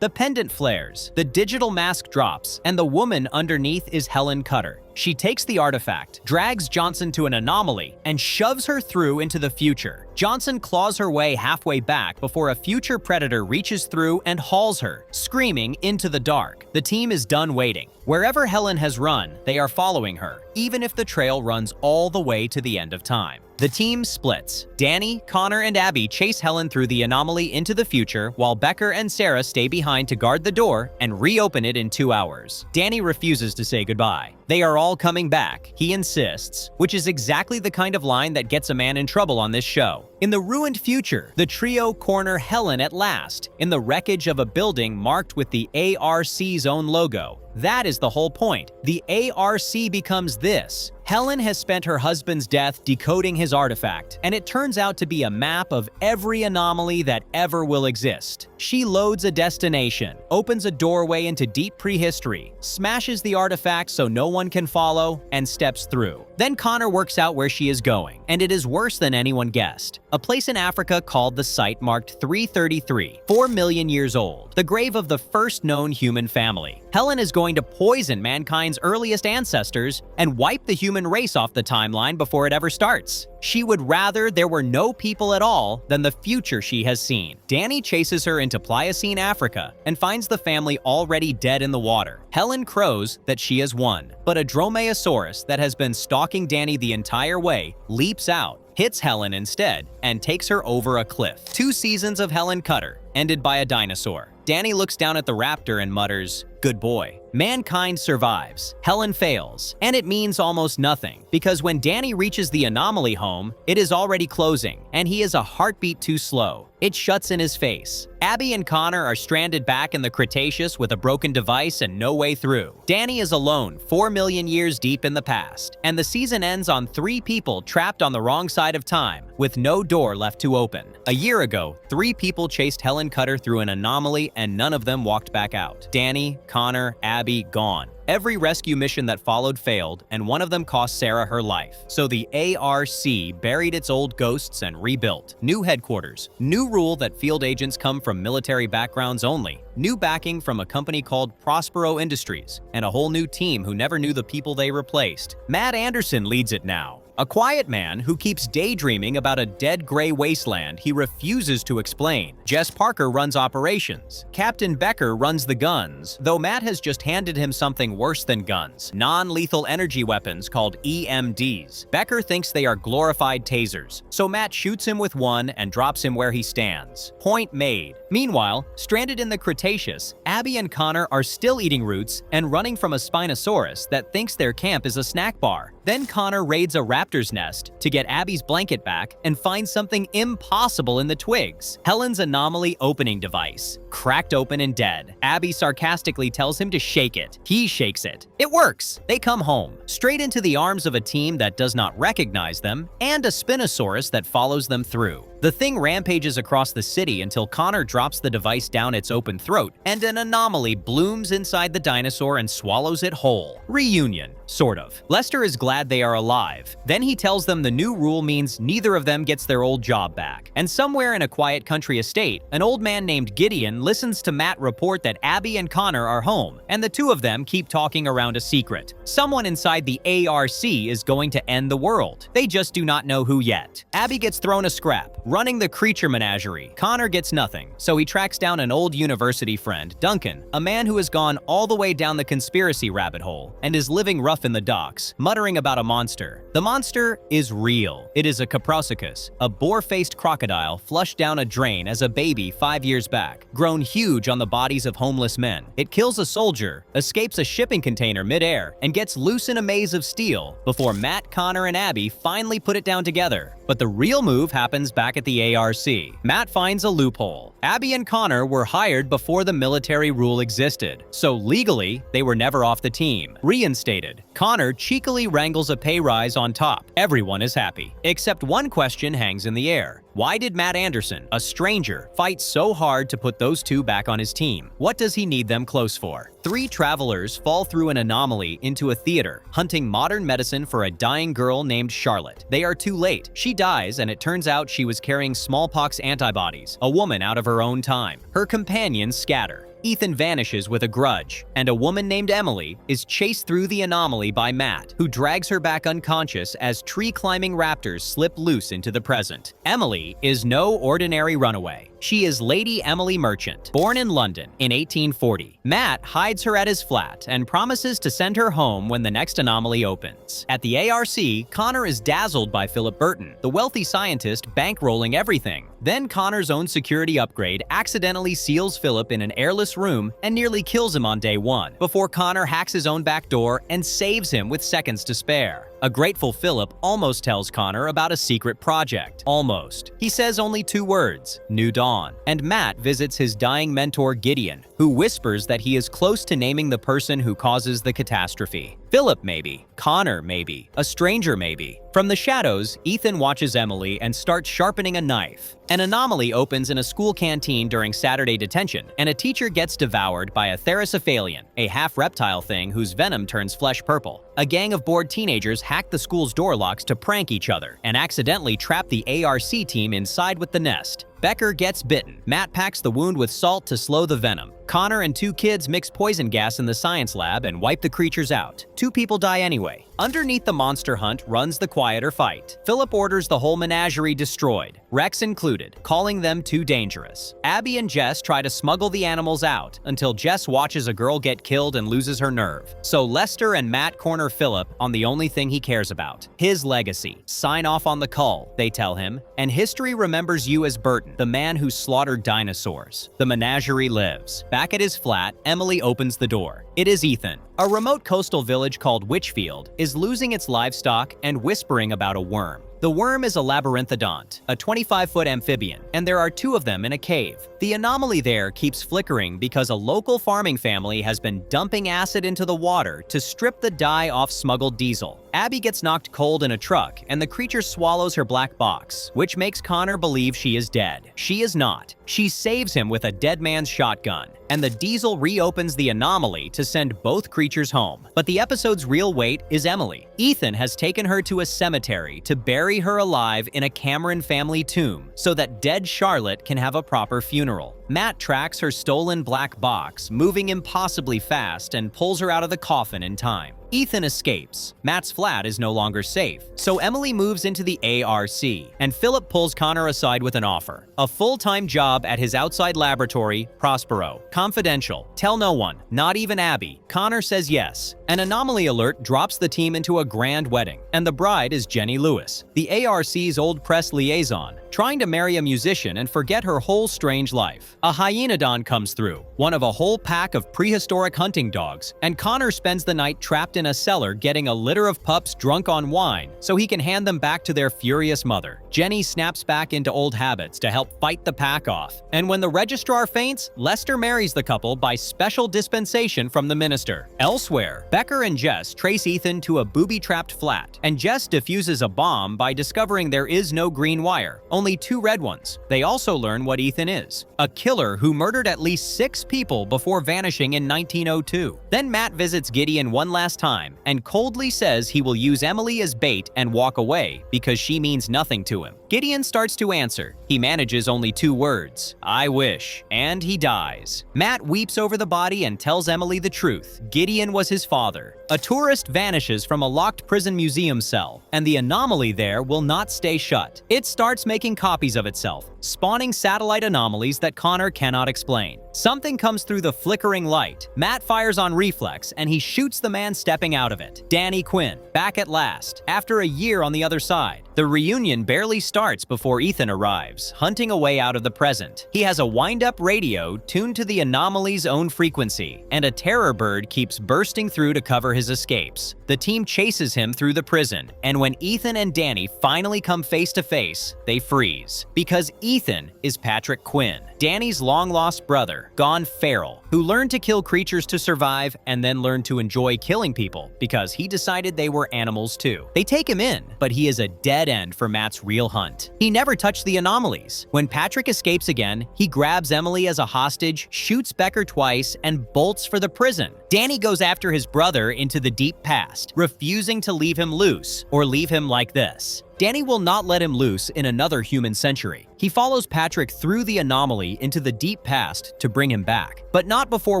the pendant flares, the digital mask drops, and the woman underneath is Helen Cutter. She takes the artifact, drags Johnson to an anomaly, and shoves her through into the future. Johnson claws her way halfway back before a future predator reaches through and hauls her, screaming, into the dark. The team is done waiting. Wherever Helen has run, they are following her, even if the trail runs all the way to the end of time. The team splits. Danny, Connor, and Abby chase Helen through the anomaly into the future, while Becker and Sarah stay behind to guard the door and reopen it in 2 hours. Danny refuses to say goodbye. They are all coming back, he insists, which is exactly the kind of line that gets a man in trouble on this show. In the ruined future, the trio corner Helen at last, in the wreckage of a building marked with the ARC's own logo. That is the whole point. The ARC becomes this, Helen has spent her husband's death decoding his artifact, and it turns out to be a map of every anomaly that ever will exist. She loads a destination, opens a doorway into deep prehistory, smashes the artifact so no one can follow, and steps through. Then Connor works out where she is going, and it is worse than anyone guessed. A place in Africa called the site marked 333, 4 million years old, the grave of the first known human family. Helen is going to poison mankind's earliest ancestors and wipe the human race off the timeline before it ever starts. She would rather there were no people at all than the future she has seen. Danny chases her into Pliocene Africa and finds the family already dead in the water. Helen crows that she has won, but a dromaeosaurus that has been stalking Danny the entire way leaps out, hits Helen instead, and takes her over a cliff. 2 seasons of Helen Cutter, ended by a dinosaur. Danny looks down at the raptor and mutters, "Good boy." Mankind survives. Helen fails, and it means almost nothing, because when Danny reaches the anomaly home, it is already closing, and he is a heartbeat too slow. It shuts in his face. Abby and Connor are stranded back in the Cretaceous with a broken device and no way through. Danny is alone 4 million years deep in the past, and the season ends on 3 people trapped on the wrong side of time, with no door left to open. A year ago, 3 people chased Helen Cutter through an anomaly and none of them walked back out. Danny, Connor, Abby, gone. Every rescue mission that followed failed, and one of them cost Sarah her life. So the ARC buried its old ghosts and rebuilt. New headquarters, new rule that field agents come from military backgrounds only, new backing from a company called Prospero Industries, and a whole new team who never knew the people they replaced. Matt Anderson leads it now. A quiet man who keeps daydreaming about a dead gray wasteland he refuses to explain. Jess Parker runs operations. Captain Becker runs the guns, though Matt has just handed him something worse than guns, non-lethal energy weapons called EMDs. Becker thinks they are glorified tasers, so Matt shoots him with one and drops him where he stands. Point made. Meanwhile, stranded in the Cretaceous, Abby and Connor are still eating roots and running from a Spinosaurus that thinks their camp is a snack bar. Then Connor raids a raptor's nest to get Abby's blanket back and finds something impossible in the twigs. Helen's anomaly opening device, cracked open and dead. Abby sarcastically tells him to shake it. He shakes it. It works! They come home, straight into the arms of a team that does not recognize them, and a Spinosaurus that follows them through. The thing rampages across the city until Connor drops the device down its open throat, and an anomaly blooms inside the dinosaur and swallows it whole. Reunion, sort of. Lester is glad they are alive. Then he tells them the new rule means neither of them gets their old job back. And somewhere in a quiet country estate, an old man named Gideon listens to Matt report that Abby and Connor are home, and the two of them keep talking around a secret. Someone inside the ARC is going to end the world. They just do not know who yet. Abby gets thrown a scrap, running the creature menagerie. Connor gets nothing, so he tracks down an old university friend, Duncan, a man who has gone all the way down the conspiracy rabbit hole and is living rough in the docks, muttering about a monster. The monster is real. It is a Caprosicus, a boar-faced crocodile flushed down a drain as a baby 5 years back, grown huge on the bodies of homeless men. It kills a soldier, escapes a shipping container midair, and gets loose in a maze of steel before Matt, Connor, and Abby finally put it down together. But the real move happens back at the ARC. Matt finds a loophole. Abby and Connor were hired before the military rule existed, so legally, they were never off the team. Reinstated. Connor cheekily wrangles a pay rise on top. Everyone is happy. Except one question hangs in the air. Why did Matt Anderson, a stranger, fight so hard to put those two back on his team? What does he need them close for? 3 travelers fall through an anomaly into a theater, hunting modern medicine for a dying girl named Charlotte. They are too late. She dies, and it turns out she was carrying smallpox antibodies, a woman out of her own time. Her companions scatter. Ethan vanishes with a grudge, and a woman named Emily is chased through the anomaly by Matt, who drags her back unconscious as tree-climbing raptors slip loose into the present. Emily is no ordinary runaway. She is Lady Emily Merchant, born in London in 1840. Matt hides her at his flat and promises to send her home when the next anomaly opens. At the ARC, Connor is dazzled by Philip Burton, the wealthy scientist bankrolling everything. Then Connor's own security upgrade accidentally seals Philip in an airless room and nearly kills him on day 1, before Connor hacks his own back door and saves him with seconds to spare. A grateful Philip almost tells Connor about a secret project. Almost. He says only 2 words, New Dawn. And Matt visits his dying mentor Gideon, who whispers that he is close to naming the person who causes the catastrophe. Philip maybe, Connor maybe, a stranger maybe. From the shadows, Ethan watches Emily and starts sharpening a knife. An anomaly opens in a school canteen during Saturday detention, and a teacher gets devoured by a theracephalian, a half-reptile thing whose venom turns flesh purple. A gang of bored teenagers hack the school's door locks to prank each other and accidentally trap the ARC team inside with the nest. Becker gets bitten. Matt packs the wound with salt to slow the venom. Connor and 2 kids mix poison gas in the science lab and wipe the creatures out. 2 people die anyway. Underneath the monster hunt runs the quieter fight. Philip orders the whole menagerie destroyed, Rex included, calling them too dangerous. Abby and Jess try to smuggle the animals out until Jess watches a girl get killed and loses her nerve. So Lester and Matt corner Philip on the only thing he cares about, his legacy. Sign off on the cull, they tell him, and history remembers you as Burton, the man who slaughtered dinosaurs. The menagerie lives. Back at his flat, Emily opens the door. It is Ethan. A remote coastal village called Witchfield is losing its livestock and whispering about a worm. The worm is a labyrinthodont, a 25-foot amphibian, and there are 2 of them in a cave. The anomaly there keeps flickering because a local farming family has been dumping acid into the water to strip the dye off smuggled diesel. Abby gets knocked cold in a truck, and the creature swallows her black box, which makes Connor believe she is dead. She is not. She saves him with a dead man's shotgun, and the diesel reopens the anomaly to send both creatures home. But the episode's real weight is Emily. Ethan has taken her to a cemetery to bury her alive in a Cameron family tomb so that dead Charlotte can have a proper funeral. Matt tracks her stolen black box, moving impossibly fast, and pulls her out of the coffin in time. Ethan escapes. Matt's flat is no longer safe, so Emily moves into the ARC, and Philip pulls Connor aside with an offer. A full-time job at his outside laboratory, Prospero. Confidential. Tell no one, not even Abby. Connor says yes. An anomaly alert drops the team into a grand wedding, and the bride is Jenny Lewis, the ARC's old press liaison, trying to marry a musician and forget her whole strange life. A hyenodon comes through, one of a whole pack of prehistoric hunting dogs, and Connor spends the night trapped in a cellar getting a litter of pups drunk on wine so he can hand them back to their furious mother. Jenny snaps back into old habits to help fight the pack off, and when the registrar faints, Lester marries the couple by special dispensation from the minister. Elsewhere, Becker and Jess trace Ethan to a booby-trapped flat, and Jess diffuses a bomb by discovering there is no green wire, only 2 red ones. They also learn what Ethan is, a killer who murdered at least 6 people before vanishing in 1902. Then Matt visits Gideon one last time and coldly says he will use Emily as bait and walk away because she means nothing to him. Gideon starts to answer. He manages only 2 words, I wish, and he dies. Matt weeps over the body and tells Emily the truth. Gideon was his father. A tourist vanishes from a locked prison museum cell, and the anomaly there will not stay shut. It starts making copies of itself, spawning satellite anomalies that Connor cannot explain. Something comes through the flickering light. Matt fires on reflex, and he shoots the man stepping out of it. Danny Quinn, back at last, after a year on the other side. The reunion barely starts before Ethan arrives, hunting a way out of the present. He has a wind-up radio tuned to the anomaly's own frequency, and a terror bird keeps bursting through to cover his escapes. The team chases him through the prison, and when Ethan and Danny finally come face to face, they freeze. Because Ethan is Patrick Quinn, Danny's long-lost brother, gone feral, who learned to kill creatures to survive and then learned to enjoy killing people because he decided they were animals too. They take him in, but he is a dead end for Matt's real hunt. He never touched the anomalies. When Patrick escapes again, he grabs Emily as a hostage, shoots Becker twice, and bolts for the prison. Danny goes after his brother into the deep past, refusing to leave him loose or leave him like this. Danny will not let him loose in another human century. He follows Patrick through the anomaly into the deep past to bring him back, but not before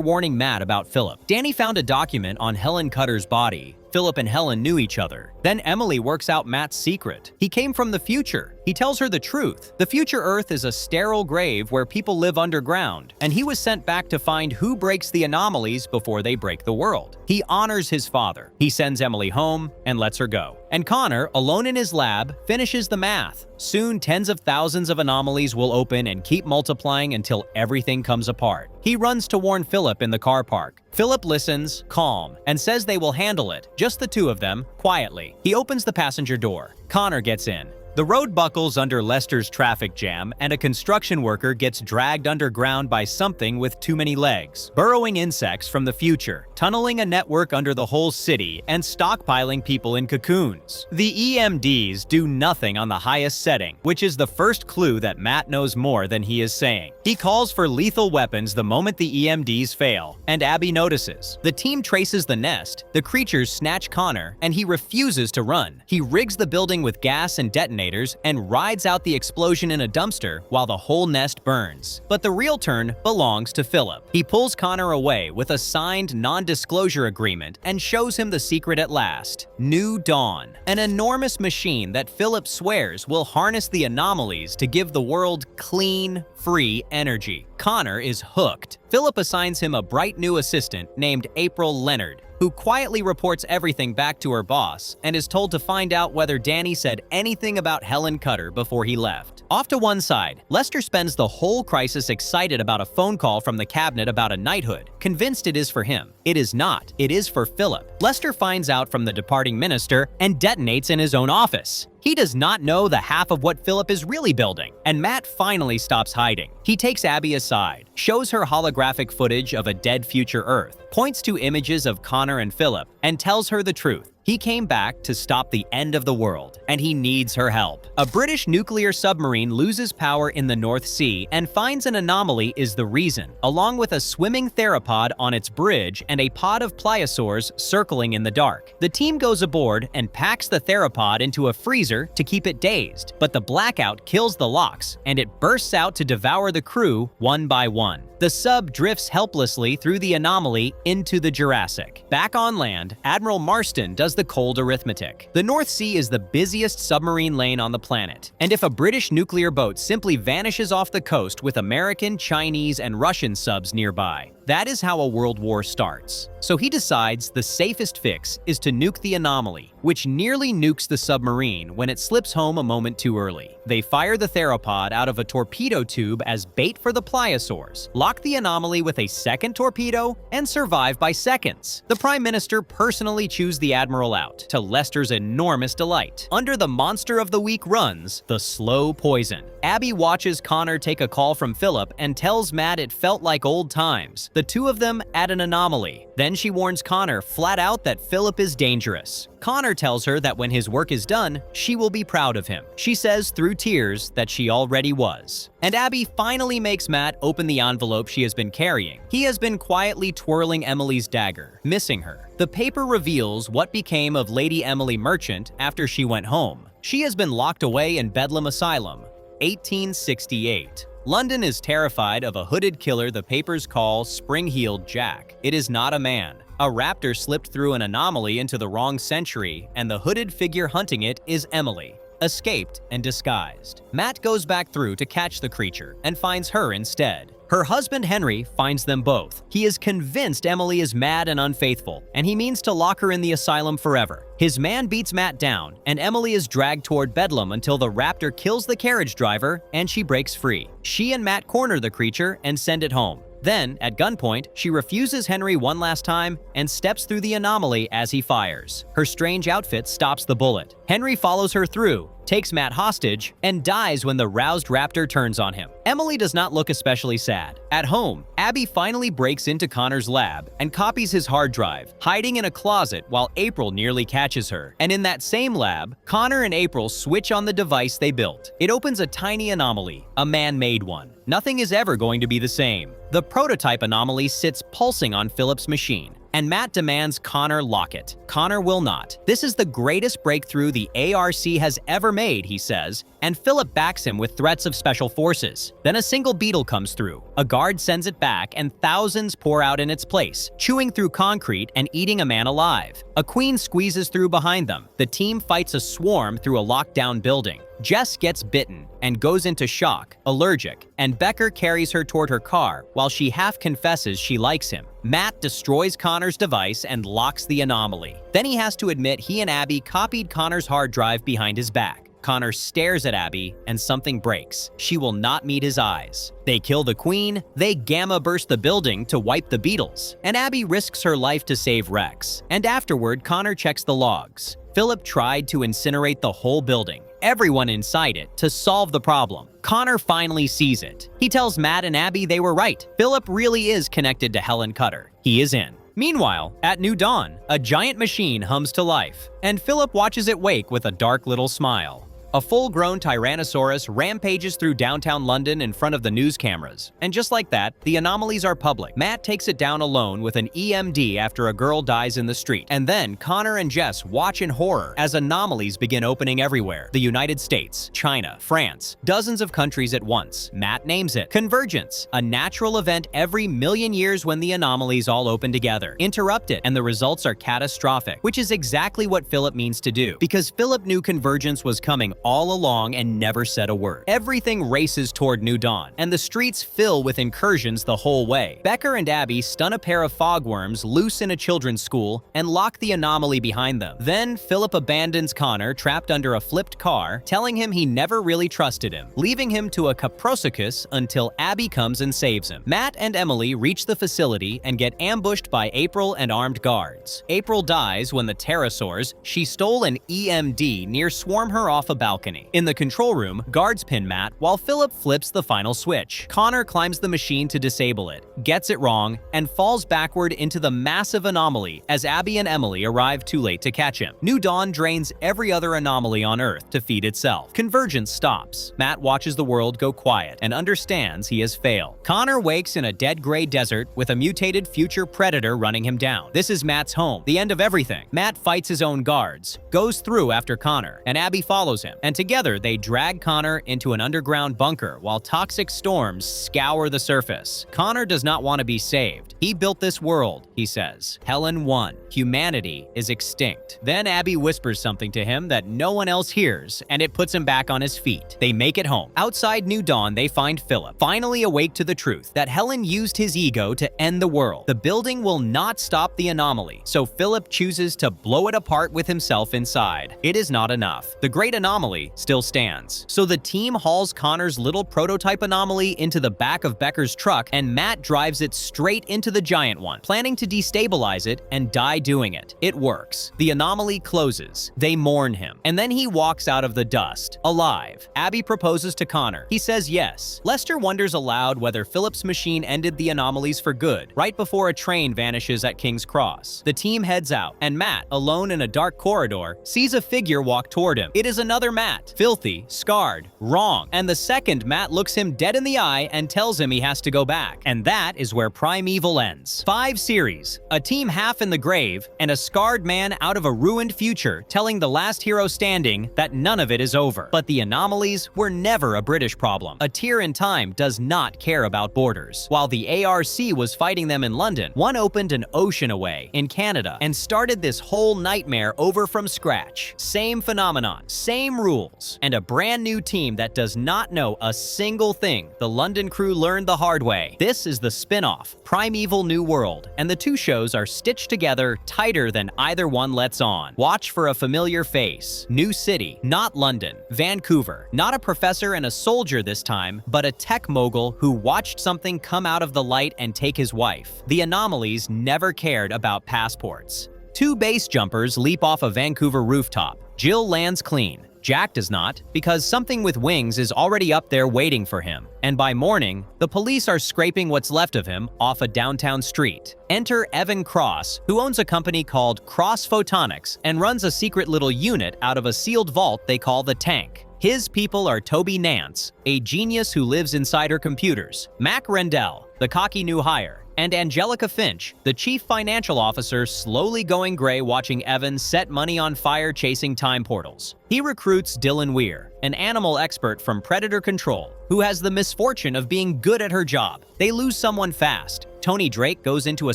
warning Matt about Philip. Danny found a document on Helen Cutter's body. Philip and Helen knew each other. Then Emily works out Matt's secret. He came from the future. He tells her the truth. The future Earth is a sterile grave where people live underground, and he was sent back to find who breaks the anomalies before they break the world. He honors his father. He sends Emily home and lets her go. And Connor, alone in his lab, finishes the math. Soon, tens of thousands of anomalies will open and keep multiplying until everything comes apart. He runs to warn Philip in the car park. Philip listens, calm, and says they will handle it, just the two of them, quietly. He opens the passenger door. Connor gets in. The road buckles under Lester's traffic jam, and a construction worker gets dragged underground by something with too many legs. Burrowing insects from the future, tunneling a network under the whole city, and stockpiling people in cocoons. The EMDs do nothing on the highest setting, which is the first clue that Matt knows more than he is saying. He calls for lethal weapons the moment the EMDs fail, and Abby notices. The team traces the nest, the creatures snatch Connor, and he refuses to run. He rigs the building with gas and detonators and rides out the explosion in a dumpster while the whole nest burns. But the real turn belongs to Philip. He pulls Connor away with a signed non-disclosure agreement and shows him the secret at last. New Dawn, an enormous machine that Philip swears will harness the anomalies to give the world clean, free energy. Connor is hooked. Philip assigns him a bright new assistant named April Leonard, who quietly reports everything back to her boss and is told to find out whether Danny said anything about Helen Cutter before he left. Off to one side, Lester spends the whole crisis excited about a phone call from the cabinet about a knighthood, convinced it is for him. It is not. It is for Philip. Lester finds out from the departing minister and detonates in his own office. He does not know the half of what Philip is really building, and Matt finally stops hiding. He takes Abby aside, shows her holographic footage of a dead future Earth, points to images of Connor and Philip, and tells her the truth. He came back to stop the end of the world, and he needs her help. A British nuclear submarine loses power in the North Sea and finds an anomaly is the reason, along with a swimming theropod on its bridge and a pod of pliosaurs circling in the dark. The team goes aboard and packs the theropod into a freezer to keep it dazed, but the blackout kills the locks, and it bursts out to devour the crew one by one. The sub drifts helplessly through the anomaly into the Jurassic. Back on land, Admiral Marston does the cold arithmetic. The North Sea is the busiest submarine lane on the planet, and if a British nuclear boat simply vanishes off the coast with American, Chinese, and Russian subs nearby, that is how a world war starts. So he decides the safest fix is to nuke the anomaly, which nearly nukes the submarine when it slips home a moment too early. They fire the theropod out of a torpedo tube as bait for the pliosaurs, lock the anomaly with a second torpedo, and survive by seconds. The Prime Minister personally chews the Admiral out, to Lester's enormous delight. Under the Monster of the Week runs the slow poison. Abby watches Connor take a call from Philip and tells Matt it felt like old times, the two of them at an anomaly. Then she warns Connor flat out that Philip is dangerous. Connor tells her that when his work is done, she will be proud of him. She says through tears that she already was. And Abby finally makes Matt open the envelope she has been carrying. He has been quietly twirling Emily's dagger, missing her. The paper reveals what became of Lady Emily Merchant after she went home. She has been locked away in Bedlam Asylum, 1868. London is terrified of a hooded killer the papers call Spring-Heeled Jack. It is not a man. A raptor slipped through an anomaly into the wrong century, and the hooded figure hunting it is Emily, escaped and disguised. Matt goes back through to catch the creature and finds her instead. Her husband Henry finds them both. He is convinced Emily is mad and unfaithful, and he means to lock her in the asylum forever. His man beats Matt down, and Emily is dragged toward Bedlam until the raptor kills the carriage driver and she breaks free. She and Matt corner the creature and send it home. Then, at gunpoint, she refuses Henry one last time and steps through the anomaly as he fires. Her strange outfit stops the bullet. Henry follows her through, takes Matt hostage, and dies when the roused raptor turns on him. Emily does not look especially sad. At home, Abby finally breaks into Connor's lab and copies his hard drive, hiding in a closet while April nearly catches her. And in that same lab, Connor and April switch on the device they built. It opens a tiny anomaly, a man-made one. Nothing is ever going to be the same. The prototype anomaly sits pulsing on Philip's machine, and Matt demands Connor lock it. Connor will not. This is the greatest breakthrough the ARC has ever made, he says, and Philip backs him with threats of special forces. Then a single beetle comes through. A guard sends it back, and thousands pour out in its place, chewing through concrete and eating a man alive. A queen squeezes through behind them. The team fights a swarm through a locked-down building. Jess gets bitten and goes into shock, allergic, and Becker carries her toward her car while she half confesses she likes him. Matt destroys Connor's device and locks the anomaly. Then he has to admit he and Abby copied Connor's hard drive behind his back. Connor stares at Abby, and something breaks. She will not meet his eyes. They kill the queen, they gamma burst the building to wipe the beetles, and Abby risks her life to save Rex. And afterward, Connor checks the logs. Philip tried to incinerate the whole building, everyone inside it, to solve the problem. Connor finally sees it. He tells Matt and Abby they were right. Philip really is connected to Helen Cutter. He is in. Meanwhile, at New Dawn, a giant machine hums to life, and Philip watches it wake with a dark little smile. A full-grown Tyrannosaurus rampages through downtown London in front of the news cameras. And just like that, the anomalies are public. Matt takes it down alone with an EMD after a girl dies in the street. And then Connor and Jess watch in horror as anomalies begin opening everywhere. The United States, China, France, dozens of countries at once. Matt names it Convergence, a natural event every million years when the anomalies all open together. Interrupt it, and the results are catastrophic, which is exactly what Philip means to do. Because Philip knew Convergence was coming all along and never said a word. Everything races toward New Dawn, and the streets fill with incursions the whole way. Becker and Abby stun a pair of fogworms loose in a children's school and lock the anomaly behind them. Then Philip abandons Connor trapped under a flipped car, telling him he never really trusted him, leaving him to a caprosicus until Abby comes and saves him. Matt and Emily reach the facility and get ambushed by April and armed guards. April dies when the pterosaurs she stole an EMD near swarm her off a balcony. In the control room, guards pin Matt while Philip flips the final switch. Connor climbs the machine to disable it, gets it wrong, and falls backward into the massive anomaly as Abby and Emily arrive too late to catch him. New Dawn drains every other anomaly on Earth to feed itself. Convergence stops. Matt watches the world go quiet and understands he has failed. Connor wakes in a dead gray desert with a mutated future predator running him down. This is Matt's home, the end of everything. Matt fights his own guards, goes through after Connor, and Abby follows him. And together they drag Connor into an underground bunker while toxic storms scour the surface. Connor does not want to be saved. He built this world, he says. Helen won. Humanity is extinct. Then Abby whispers something to him that no one else hears, and it puts him back on his feet. They make it home. Outside New Dawn, they find Philip, finally awake to the truth that Helen used his ego to end the world. The building will not stop the anomaly, so Philip chooses to blow it apart with himself inside. It is not enough. The great anomaly still stands. So the team hauls Connor's little prototype anomaly into the back of Becker's truck, and Matt drives it straight into the giant one, planning to destabilize it and die doing it. It works. The anomaly closes. They mourn him, and then he walks out of the dust, alive. Abby proposes to Connor. He says yes. Lester wonders aloud whether Philip's machine ended the anomalies for good, right before a train vanishes at King's Cross. The team heads out, and Matt, alone in a dark corridor, sees a figure walk toward him. It is another Matt. Filthy, scarred, wrong. And the second Matt looks him dead in the eye and tells him he has to go back. And that is where Primeval ends. 5 series, a team half in the grave, and a scarred man out of a ruined future telling the last hero standing that none of it is over. But the anomalies were never a British problem. A tier in time does not care about borders. While the ARC was fighting them in London, one opened an ocean away in Canada and started this whole nightmare over from scratch. Same phenomenon, same rules, and a brand new team that does not know a single thing the London crew learned the hard way. This is the spin-off, Primeval New World, and the two shows are stitched together tighter than either one lets on. Watch for a familiar face. New city, not London. Vancouver, not a professor and a soldier this time, but a tech mogul who watched something come out of the light and take his wife. The anomalies never cared about passports. 2 base jumpers leap off a Vancouver rooftop. Jill lands clean. Jack does not, because something with wings is already up there waiting for him. And by morning, the police are scraping what's left of him off a downtown street. Enter Evan Cross, who owns a company called Cross Photonics and runs a secret little unit out of a sealed vault they call the Tank. His people are Toby Nance, a genius who lives inside her computers, Mac Rendell, the cocky new hire, and Angelica Finch, the chief financial officer slowly going gray watching Evan set money on fire chasing time portals. He recruits Dylan Weir, an animal expert from Predator Control, who has the misfortune of being good at her job. They lose someone fast. Tony Drake goes into a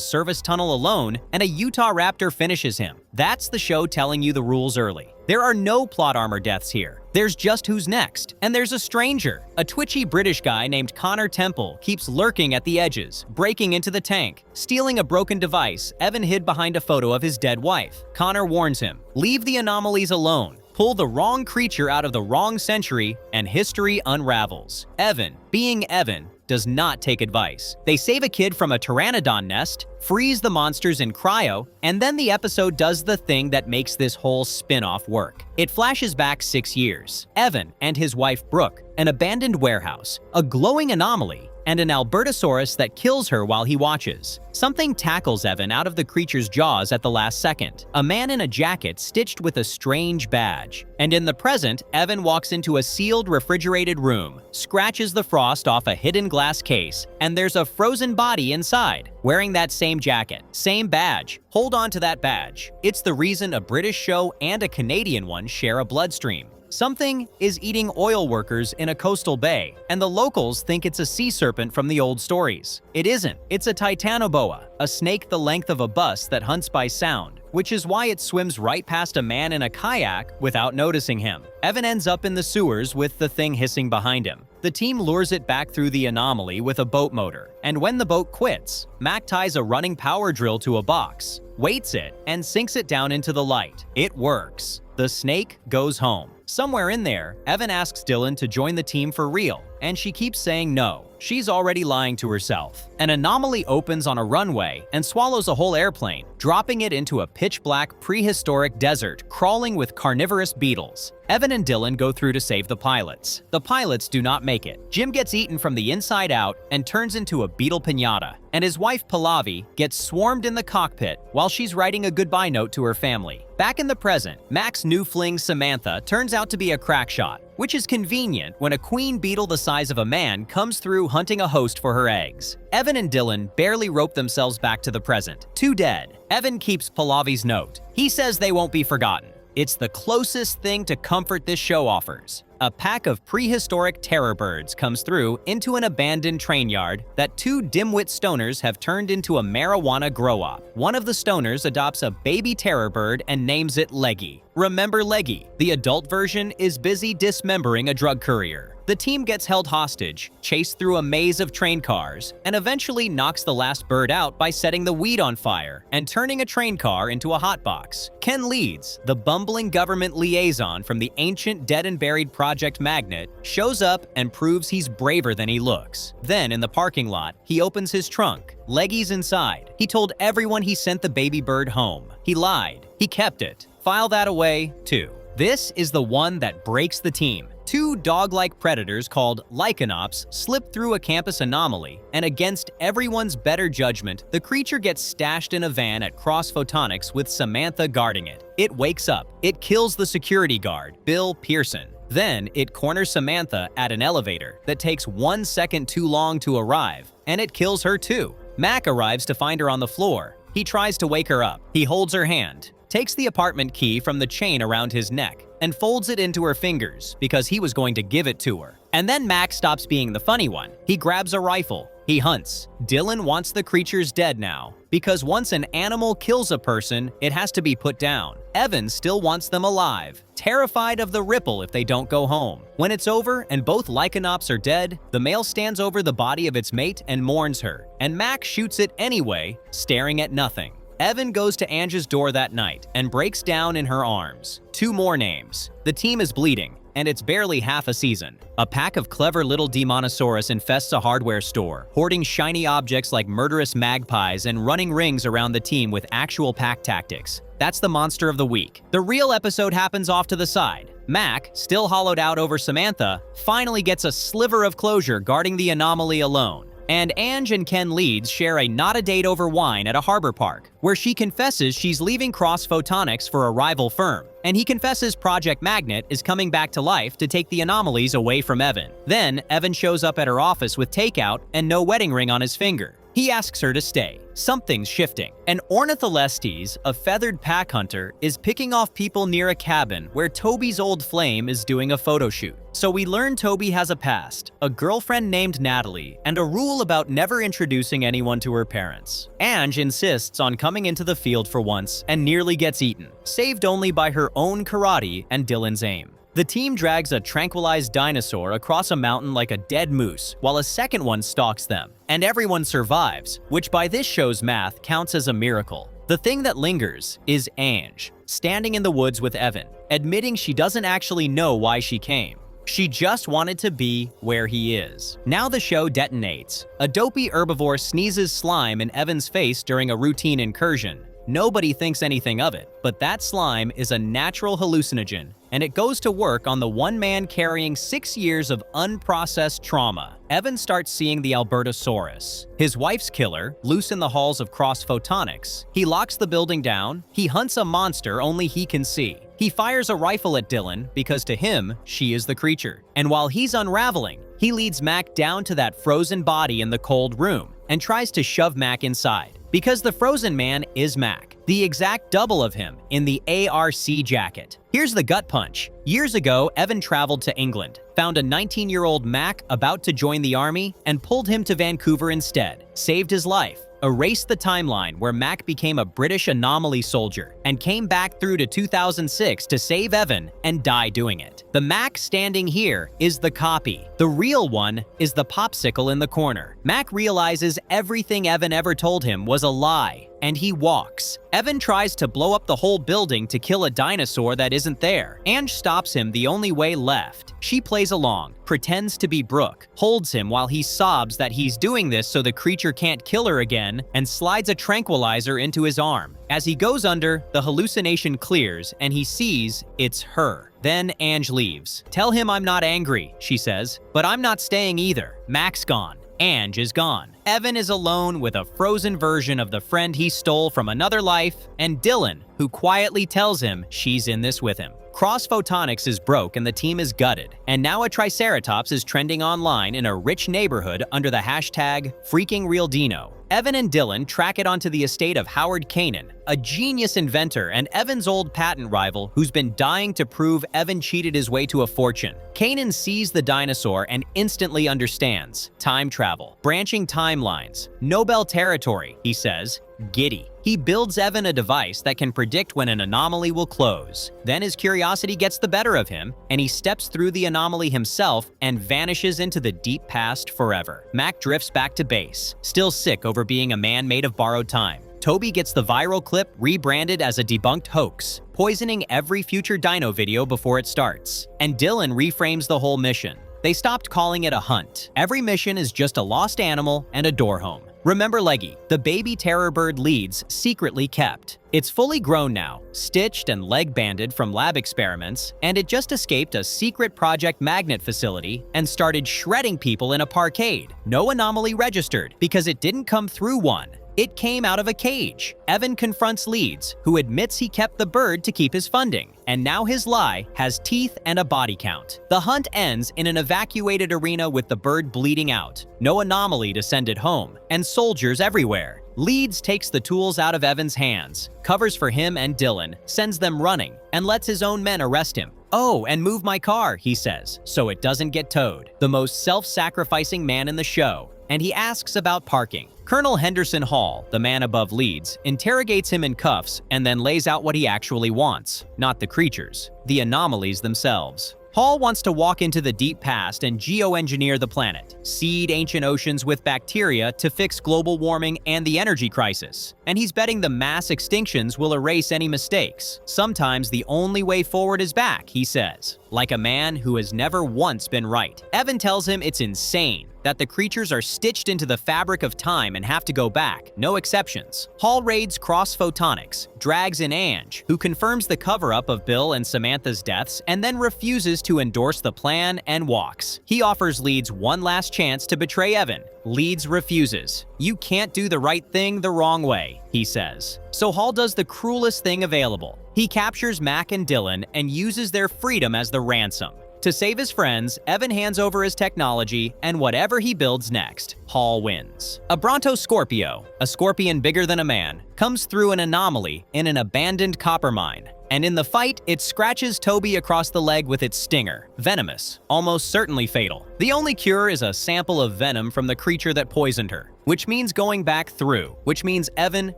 service tunnel alone, and a Utah raptor finishes him. That's the show telling you the rules early. There are no plot armor deaths here. There's just who's next. And there's a stranger. A twitchy British guy named Connor Temple keeps lurking at the edges, breaking into the tank. Stealing a broken device, Evan hid behind a photo of his dead wife. Connor warns him, leave the anomalies alone. pull the wrong creature out of the wrong century, and history unravels. Evan, being Evan, does not take advice. They save a kid from a pteranodon nest, freeze the monsters in cryo, and then the episode does the thing that makes this whole spin-off work. It flashes back 6 years. Evan and his wife Brooke, an abandoned warehouse, a glowing anomaly, and an Albertosaurus that kills her while he watches. Something tackles Evan out of the creature's jaws at the last second. A man in a jacket stitched with a strange badge. And in the present, Evan walks into a sealed, refrigerated room, scratches the frost off a hidden glass case, and there's a frozen body inside, wearing that same jacket, same badge. Hold on to that badge. It's the reason a British show and a Canadian one share a bloodstream. Something is eating oil workers in a coastal bay, and the locals think it's a sea serpent from the old stories. It isn't. It's a titanoboa, a snake the length of a bus that hunts by sound, which is why it swims right past a man in a kayak without noticing him. Evan ends up in the sewers with the thing hissing behind him. The team lures it back through the anomaly with a boat motor, and when the boat quits, Mac ties a running power drill to a box, weights it, and sinks it down into the light. It works. The snake goes home. Somewhere in there, Evan asks Dylan to join the team for real, and she keeps saying no. She's already lying to herself. An anomaly opens on a runway and swallows a whole airplane, dropping it into a pitch-black prehistoric desert crawling with carnivorous beetles. Evan and Dylan go through to save the pilots. The pilots do not make it. Jim gets eaten from the inside out and turns into a beetle piñata, and his wife Pallavi gets swarmed in the cockpit while she's writing a goodbye note to her family. Back in the present, Mac's new fling Samantha turns out to be a crack shot, which is convenient when a queen beetle the size of a man comes through hunting a host for her eggs. Evan and Dylan barely rope themselves back to the present. 2 dead. Evan keeps Pallavi's note. He says they won't be forgotten. It's the closest thing to comfort this show offers. A pack of prehistoric terror birds comes through into an abandoned train yard that 2 dimwit stoners have turned into a marijuana grow-op. One of the stoners adopts a baby terror bird and names it Leggy. Remember Leggy? The adult version is busy dismembering a drug courier. The team gets held hostage, chased through a maze of train cars, and eventually knocks the last bird out by setting the weed on fire and turning a train car into a hotbox. Ken Leeds, the bumbling government liaison from the ancient dead and buried Project Magnet, shows up and proves he's braver than he looks. Then, in the parking lot, he opens his trunk. Leggy's inside. He told everyone he sent the baby bird home. He lied. He kept it. File that away, too. This is the one that breaks the team. 2 dog-like predators called Lycanops slip through a campus anomaly, and against everyone's better judgment, the creature gets stashed in a van at Cross Photonics with Samantha guarding it. It wakes up. It kills the security guard, Bill Pearson. Then, it corners Samantha at an elevator that takes 1 second too long to arrive, and it kills her too. Mac arrives to find her on the floor. He tries to wake her up. He holds her hand, takes the apartment key from the chain around his neck, and folds it into her fingers because he was going to give it to her. And then Mac stops being the funny one. He grabs a rifle. He hunts. Dylan wants the creatures dead now, because once an animal kills a person, it has to be put down. Evan still wants them alive, terrified of the ripple if they don't go home. When it's over and both Lycanops are dead, the male stands over the body of its mate and mourns her, and Mac shoots it anyway, staring at nothing. Evan goes to Ange's door that night and breaks down in her arms. 2 more names. The team is bleeding, and it's barely half a season. A pack of clever little Demonosaurus infests a hardware store, hoarding shiny objects like murderous magpies and running rings around the team with actual pack tactics. That's the monster of the week. The real episode happens off to the side. Mac, still hollowed out over Samantha, finally gets a sliver of closure guarding the anomaly alone. And Ange and Ken Leeds share a not-a-date over wine at a harbor park, where she confesses she's leaving Cross Photonics for a rival firm, and he confesses Project Magnet is coming back to life to take the anomalies away from Evan. Then, Evan shows up at her office with takeout and no wedding ring on his finger. He asks her to stay. Something's shifting. An Ornitholestes, a feathered pack hunter, is picking off people near a cabin where Toby's old flame is doing a photo shoot. So we learn Toby has a past, a girlfriend named Natalie, and a rule about never introducing anyone to her parents. Ange insists on coming into the field for once and nearly gets eaten, saved only by her own karate and Dylan's aim. The team drags a tranquilized dinosaur across a mountain like a dead moose, while a second one stalks them, and everyone survives, which by this show's math counts as a miracle. The thing that lingers is Ange, standing in the woods with Evan, admitting she doesn't actually know why she came. She just wanted to be where he is. Now the show detonates. A dopey herbivore sneezes slime in Evan's face during a routine incursion. Nobody thinks anything of it, but that slime is a natural hallucinogen, and it goes to work on the one man carrying 6 years of unprocessed trauma. Evan starts seeing the Albertosaurus, his wife's killer, loose in the halls of Cross Photonics. He locks the building down. He hunts a monster only he can see. He fires a rifle at Dylan because to him, she is the creature. And while he's unraveling, he leads Mac down to that frozen body in the cold room and tries to shove Mac inside. Because the frozen man is Mac, the exact double of him in the ARC jacket. Here's the gut punch. Years ago, Evan traveled to England, found a 19-year-old Mac about to join the army, and pulled him to Vancouver instead. Saved his life, erased the timeline where Mac became a British anomaly soldier, and came back through to 2006 to save Evan and die doing it. The Mac standing here is the copy. The real one is the popsicle in the corner. Mac realizes everything Evan ever told him was a lie, and he walks. Evan tries to blow up the whole building to kill a dinosaur that isn't there. Ange stops him the only way left. She plays along, pretends to be Brooke, holds him while he sobs that he's doing this so the creature can't kill her again, and slides a tranquilizer into his arm. As he goes under, the hallucination clears and he sees it's her. Then Ange leaves. "Tell him I'm not angry," she says, "but I'm not staying either. Mac's gone. Ange is gone. Evan is alone with a frozen version of the friend he stole from another life, and Dylan, who quietly tells him she's in this with him. Cross Photonics is broke and the team is gutted, and now a Triceratops is trending online in a rich neighborhood under the hashtag #FreakingRealDino. Evan and Dylan track it onto the estate of Howard Kanan, a genius inventor and Evan's old patent rival who's been dying to prove Evan cheated his way to a fortune. Kanan sees the dinosaur and instantly understands. Time travel, branching timelines, Nobel territory, he says. Giddy. He builds Evan a device that can predict when an anomaly will close. Then his curiosity gets the better of him, and he steps through the anomaly himself and vanishes into the deep past forever. Mac drifts back to base, still sick over being a man made of borrowed time. Toby gets the viral clip rebranded as a debunked hoax, poisoning every future dino video before it starts. And Dylan reframes the whole mission. They stopped calling it a hunt. Every mission is just a lost animal and a door home. Remember Leggy, the baby terror bird Leeds secretly kept. It's fully grown now, stitched and leg-banded from lab experiments, and it just escaped a secret Project Magnet facility and started shredding people in a parkade. No anomaly registered because it didn't come through one. It came out of a cage. Evan confronts Leeds, who admits he kept the bird to keep his funding, and now his lie has teeth and a body count. The hunt ends in an evacuated arena with the bird bleeding out, no anomaly to send it home, and soldiers everywhere. Leeds takes the tools out of Evan's hands, covers for him and Dylan, sends them running, and lets his own men arrest him. "Oh, and move my car," he says, "so it doesn't get towed." The most self-sacrificing man in the show. And he asks about parking. Colonel Henderson Hall, the man above Leeds, interrogates him in cuffs and then lays out what he actually wants. Not the creatures, the anomalies themselves. Hall wants to walk into the deep past and geoengineer the planet, seed ancient oceans with bacteria to fix global warming and the energy crisis. And he's betting the mass extinctions will erase any mistakes. Sometimes the only way forward is back, he says, like a man who has never once been right. Evan tells him it's insane, that the creatures are stitched into the fabric of time and have to go back, no exceptions. Hall raids Cross Photonics, drags in Ange, who confirms the cover-up of Bill and Samantha's deaths and then refuses to endorse the plan and walks. He offers Leeds one last chance to betray Evan. Leeds refuses. "You can't do the right thing the wrong way," he says. So Hall does the cruelest thing available. He captures Mac and Dylan and uses their freedom as the ransom. To save his friends, Evan hands over his technology, and whatever he builds next, Hall wins. A Brontoscorpio, a scorpion bigger than a man, comes through an anomaly in an abandoned copper mine. And in the fight, it scratches Toby across the leg with its stinger. Venomous, almost certainly fatal. The only cure is a sample of venom from the creature that poisoned her, which means going back through, which means Evan,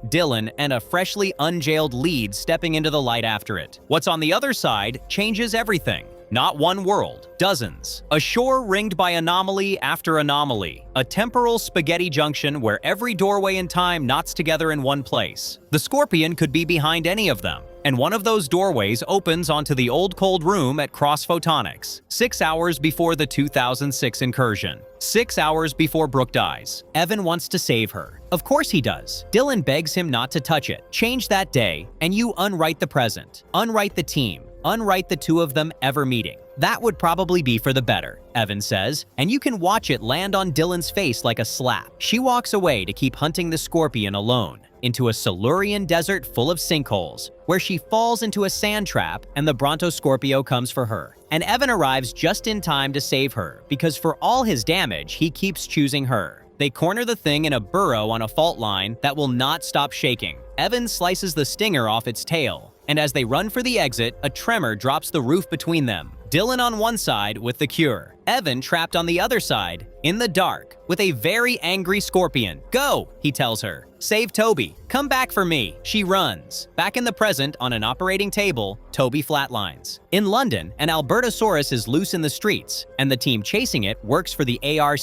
Dylan, and a freshly unjailed Leeds stepping into the light after it. What's on the other side changes everything. Not one world, dozens. A shore ringed by anomaly after anomaly. A temporal spaghetti junction where every doorway in time knots together in one place. The Scorpion could be behind any of them, and one of those doorways opens onto the old cold room at Cross Photonics, 6 hours before the 2006 incursion. 6 hours before Brooke dies. Evan wants to save her. Of course he does. Dylan begs him not to touch it. Change that day, and you unwrite the present. Unwrite the team. Unwrite the two of them ever meeting. That would probably be for the better, Evan says, and you can watch it land on Dylan's face like a slap. She walks away to keep hunting the Scorpion alone, into a Silurian desert full of sinkholes, where she falls into a sand trap and the Brontoscorpio comes for her. And Evan arrives just in time to save her, because for all his damage, he keeps choosing her. They corner the thing in a burrow on a fault line that will not stop shaking. Evan slices the stinger off its tail, and as they run for the exit, a tremor drops the roof between them. Dylan on one side with the cure. Evan trapped on the other side, in the dark, with a very angry Scorpion. Go, he tells her. Save Toby. Come back for me. She runs. Back in the present, on an operating table, Toby flatlines. In London, an Albertosaurus is loose in the streets, and the team chasing it works for the ARC,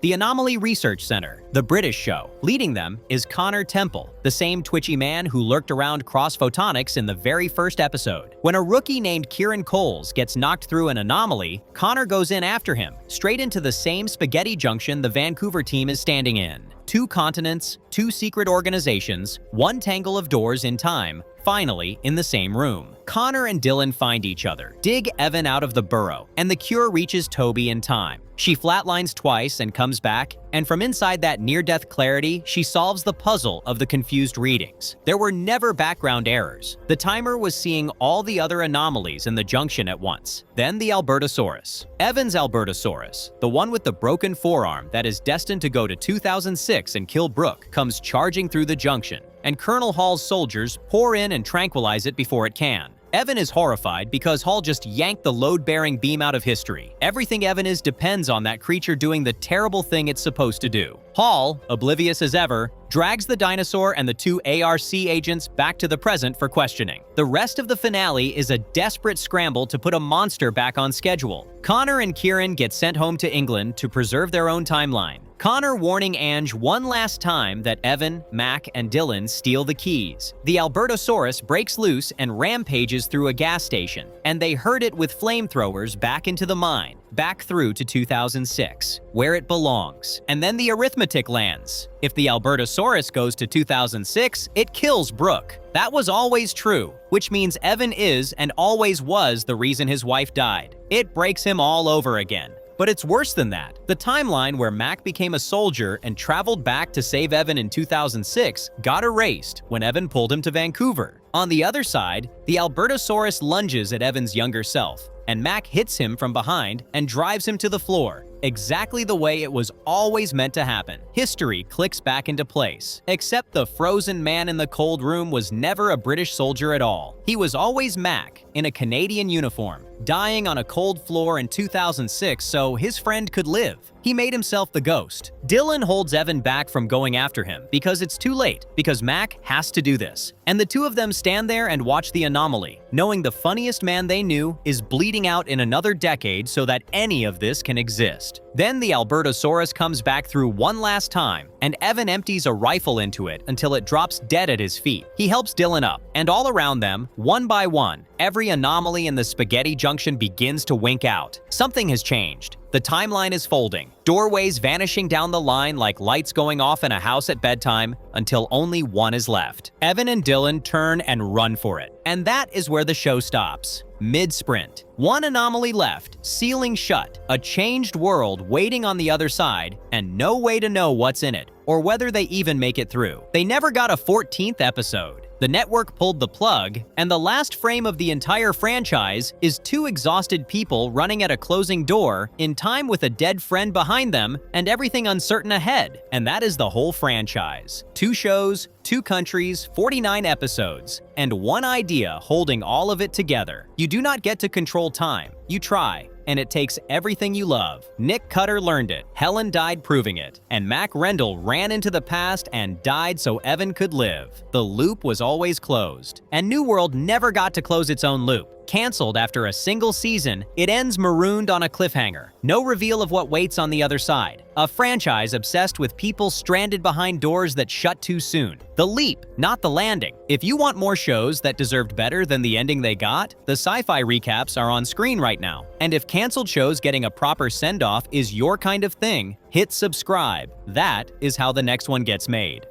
the Anomaly Research Center, the British show. Leading them is Connor Temple, the same twitchy man who lurked around Cross Photonics in the very first episode. When a rookie named Kieran Coles gets knocked through an anomaly, Connor goes in after him, straight into the same spaghetti junction the Vancouver team is standing in. 2 continents, 2 secret organizations, 1 tangle of doors in time, finally in the same room. Connor and Dylan find each other, dig Evan out of the burrow, and the cure reaches Toby in time. She flatlines twice and comes back, and from inside that near-death clarity, she solves the puzzle of the confused readings. There were never background errors. The timer was seeing all the other anomalies in the junction at once. Then the Albertosaurus. Evan's Albertosaurus, the one with the broken forearm that is destined to go to 2006 and kill Brooke, comes charging through the junction, and Colonel Hall's soldiers pour in and tranquilize it before it can. Evan is horrified because Hall just yanked the load-bearing beam out of history. Everything Evan is depends on that creature doing the terrible thing it's supposed to do. Hall, oblivious as ever, drags the dinosaur and the 2 ARC agents back to the present for questioning. The rest of the finale is a desperate scramble to put a monster back on schedule. Connor and Kieran get sent home to England to preserve their own timeline. Connor warning Ange one last time that Evan, Mac, and Dylan steal the keys. The Albertosaurus breaks loose and rampages through a gas station, and they herd it with flamethrowers back into the mine, back through to 2006, where it belongs. And then the arithmetic lands. If the Albertosaurus goes to 2006, it kills Brooke. That was always true, which means Evan is and always was the reason his wife died. It breaks him all over again. But it's worse than that. The timeline where Mac became a soldier and traveled back to save Evan in 2006 got erased when Evan pulled him to Vancouver. On the other side, the Albertosaurus lunges at Evan's younger self, and Mac hits him from behind and drives him to the floor, exactly the way it was always meant to happen. History clicks back into place, except the frozen man in the cold room was never a British soldier at all. He was always Mac, in a Canadian uniform, dying on a cold floor in 2006 so his friend could live. He made himself the ghost. Dylan holds Evan back from going after him because it's too late, because Mac has to do this. And the two of them stand there and watch the anomaly, knowing the funniest man they knew is bleeding out in another decade so that any of this can exist. Then the Albertosaurus comes back through one last time, and Evan empties a rifle into it until it drops dead at his feet. He helps Dylan up, and all around them, one by one, every anomaly in the spaghetti junction begins to wink out. Something has changed. The timeline is folding, doorways vanishing down the line like lights going off in a house at bedtime, until only one is left. Evan and Dylan turn and run for it. And that is where the show stops. Mid-sprint. One anomaly left, sealing shut, a changed world waiting on the other side, and no way to know what's in it, or whether they even make it through. They never got a 14th episode. The network pulled the plug, and the last frame of the entire franchise is 2 exhausted people running at a closing door, in time with a dead friend behind them and everything uncertain ahead. And that is the whole franchise. 2 shows, 2 countries, 49 episodes, and one idea holding all of it together. You do not get to control time. You try. And it takes everything you love. Nick Cutter learned it, Helen died proving it, and Mac Rendell ran into the past and died so Evan could live. The loop was always closed, and New World never got to close its own loop. canceled after a single season, it ends marooned on a cliffhanger. No reveal of what waits on the other side. A franchise obsessed with people stranded behind doors that shut too soon. The leap, not the landing. If you want more shows that deserved better than the ending they got, the sci-fi recaps are on screen right now. And if canceled shows getting a proper send-off is your kind of thing, hit subscribe. That is how the next one gets made.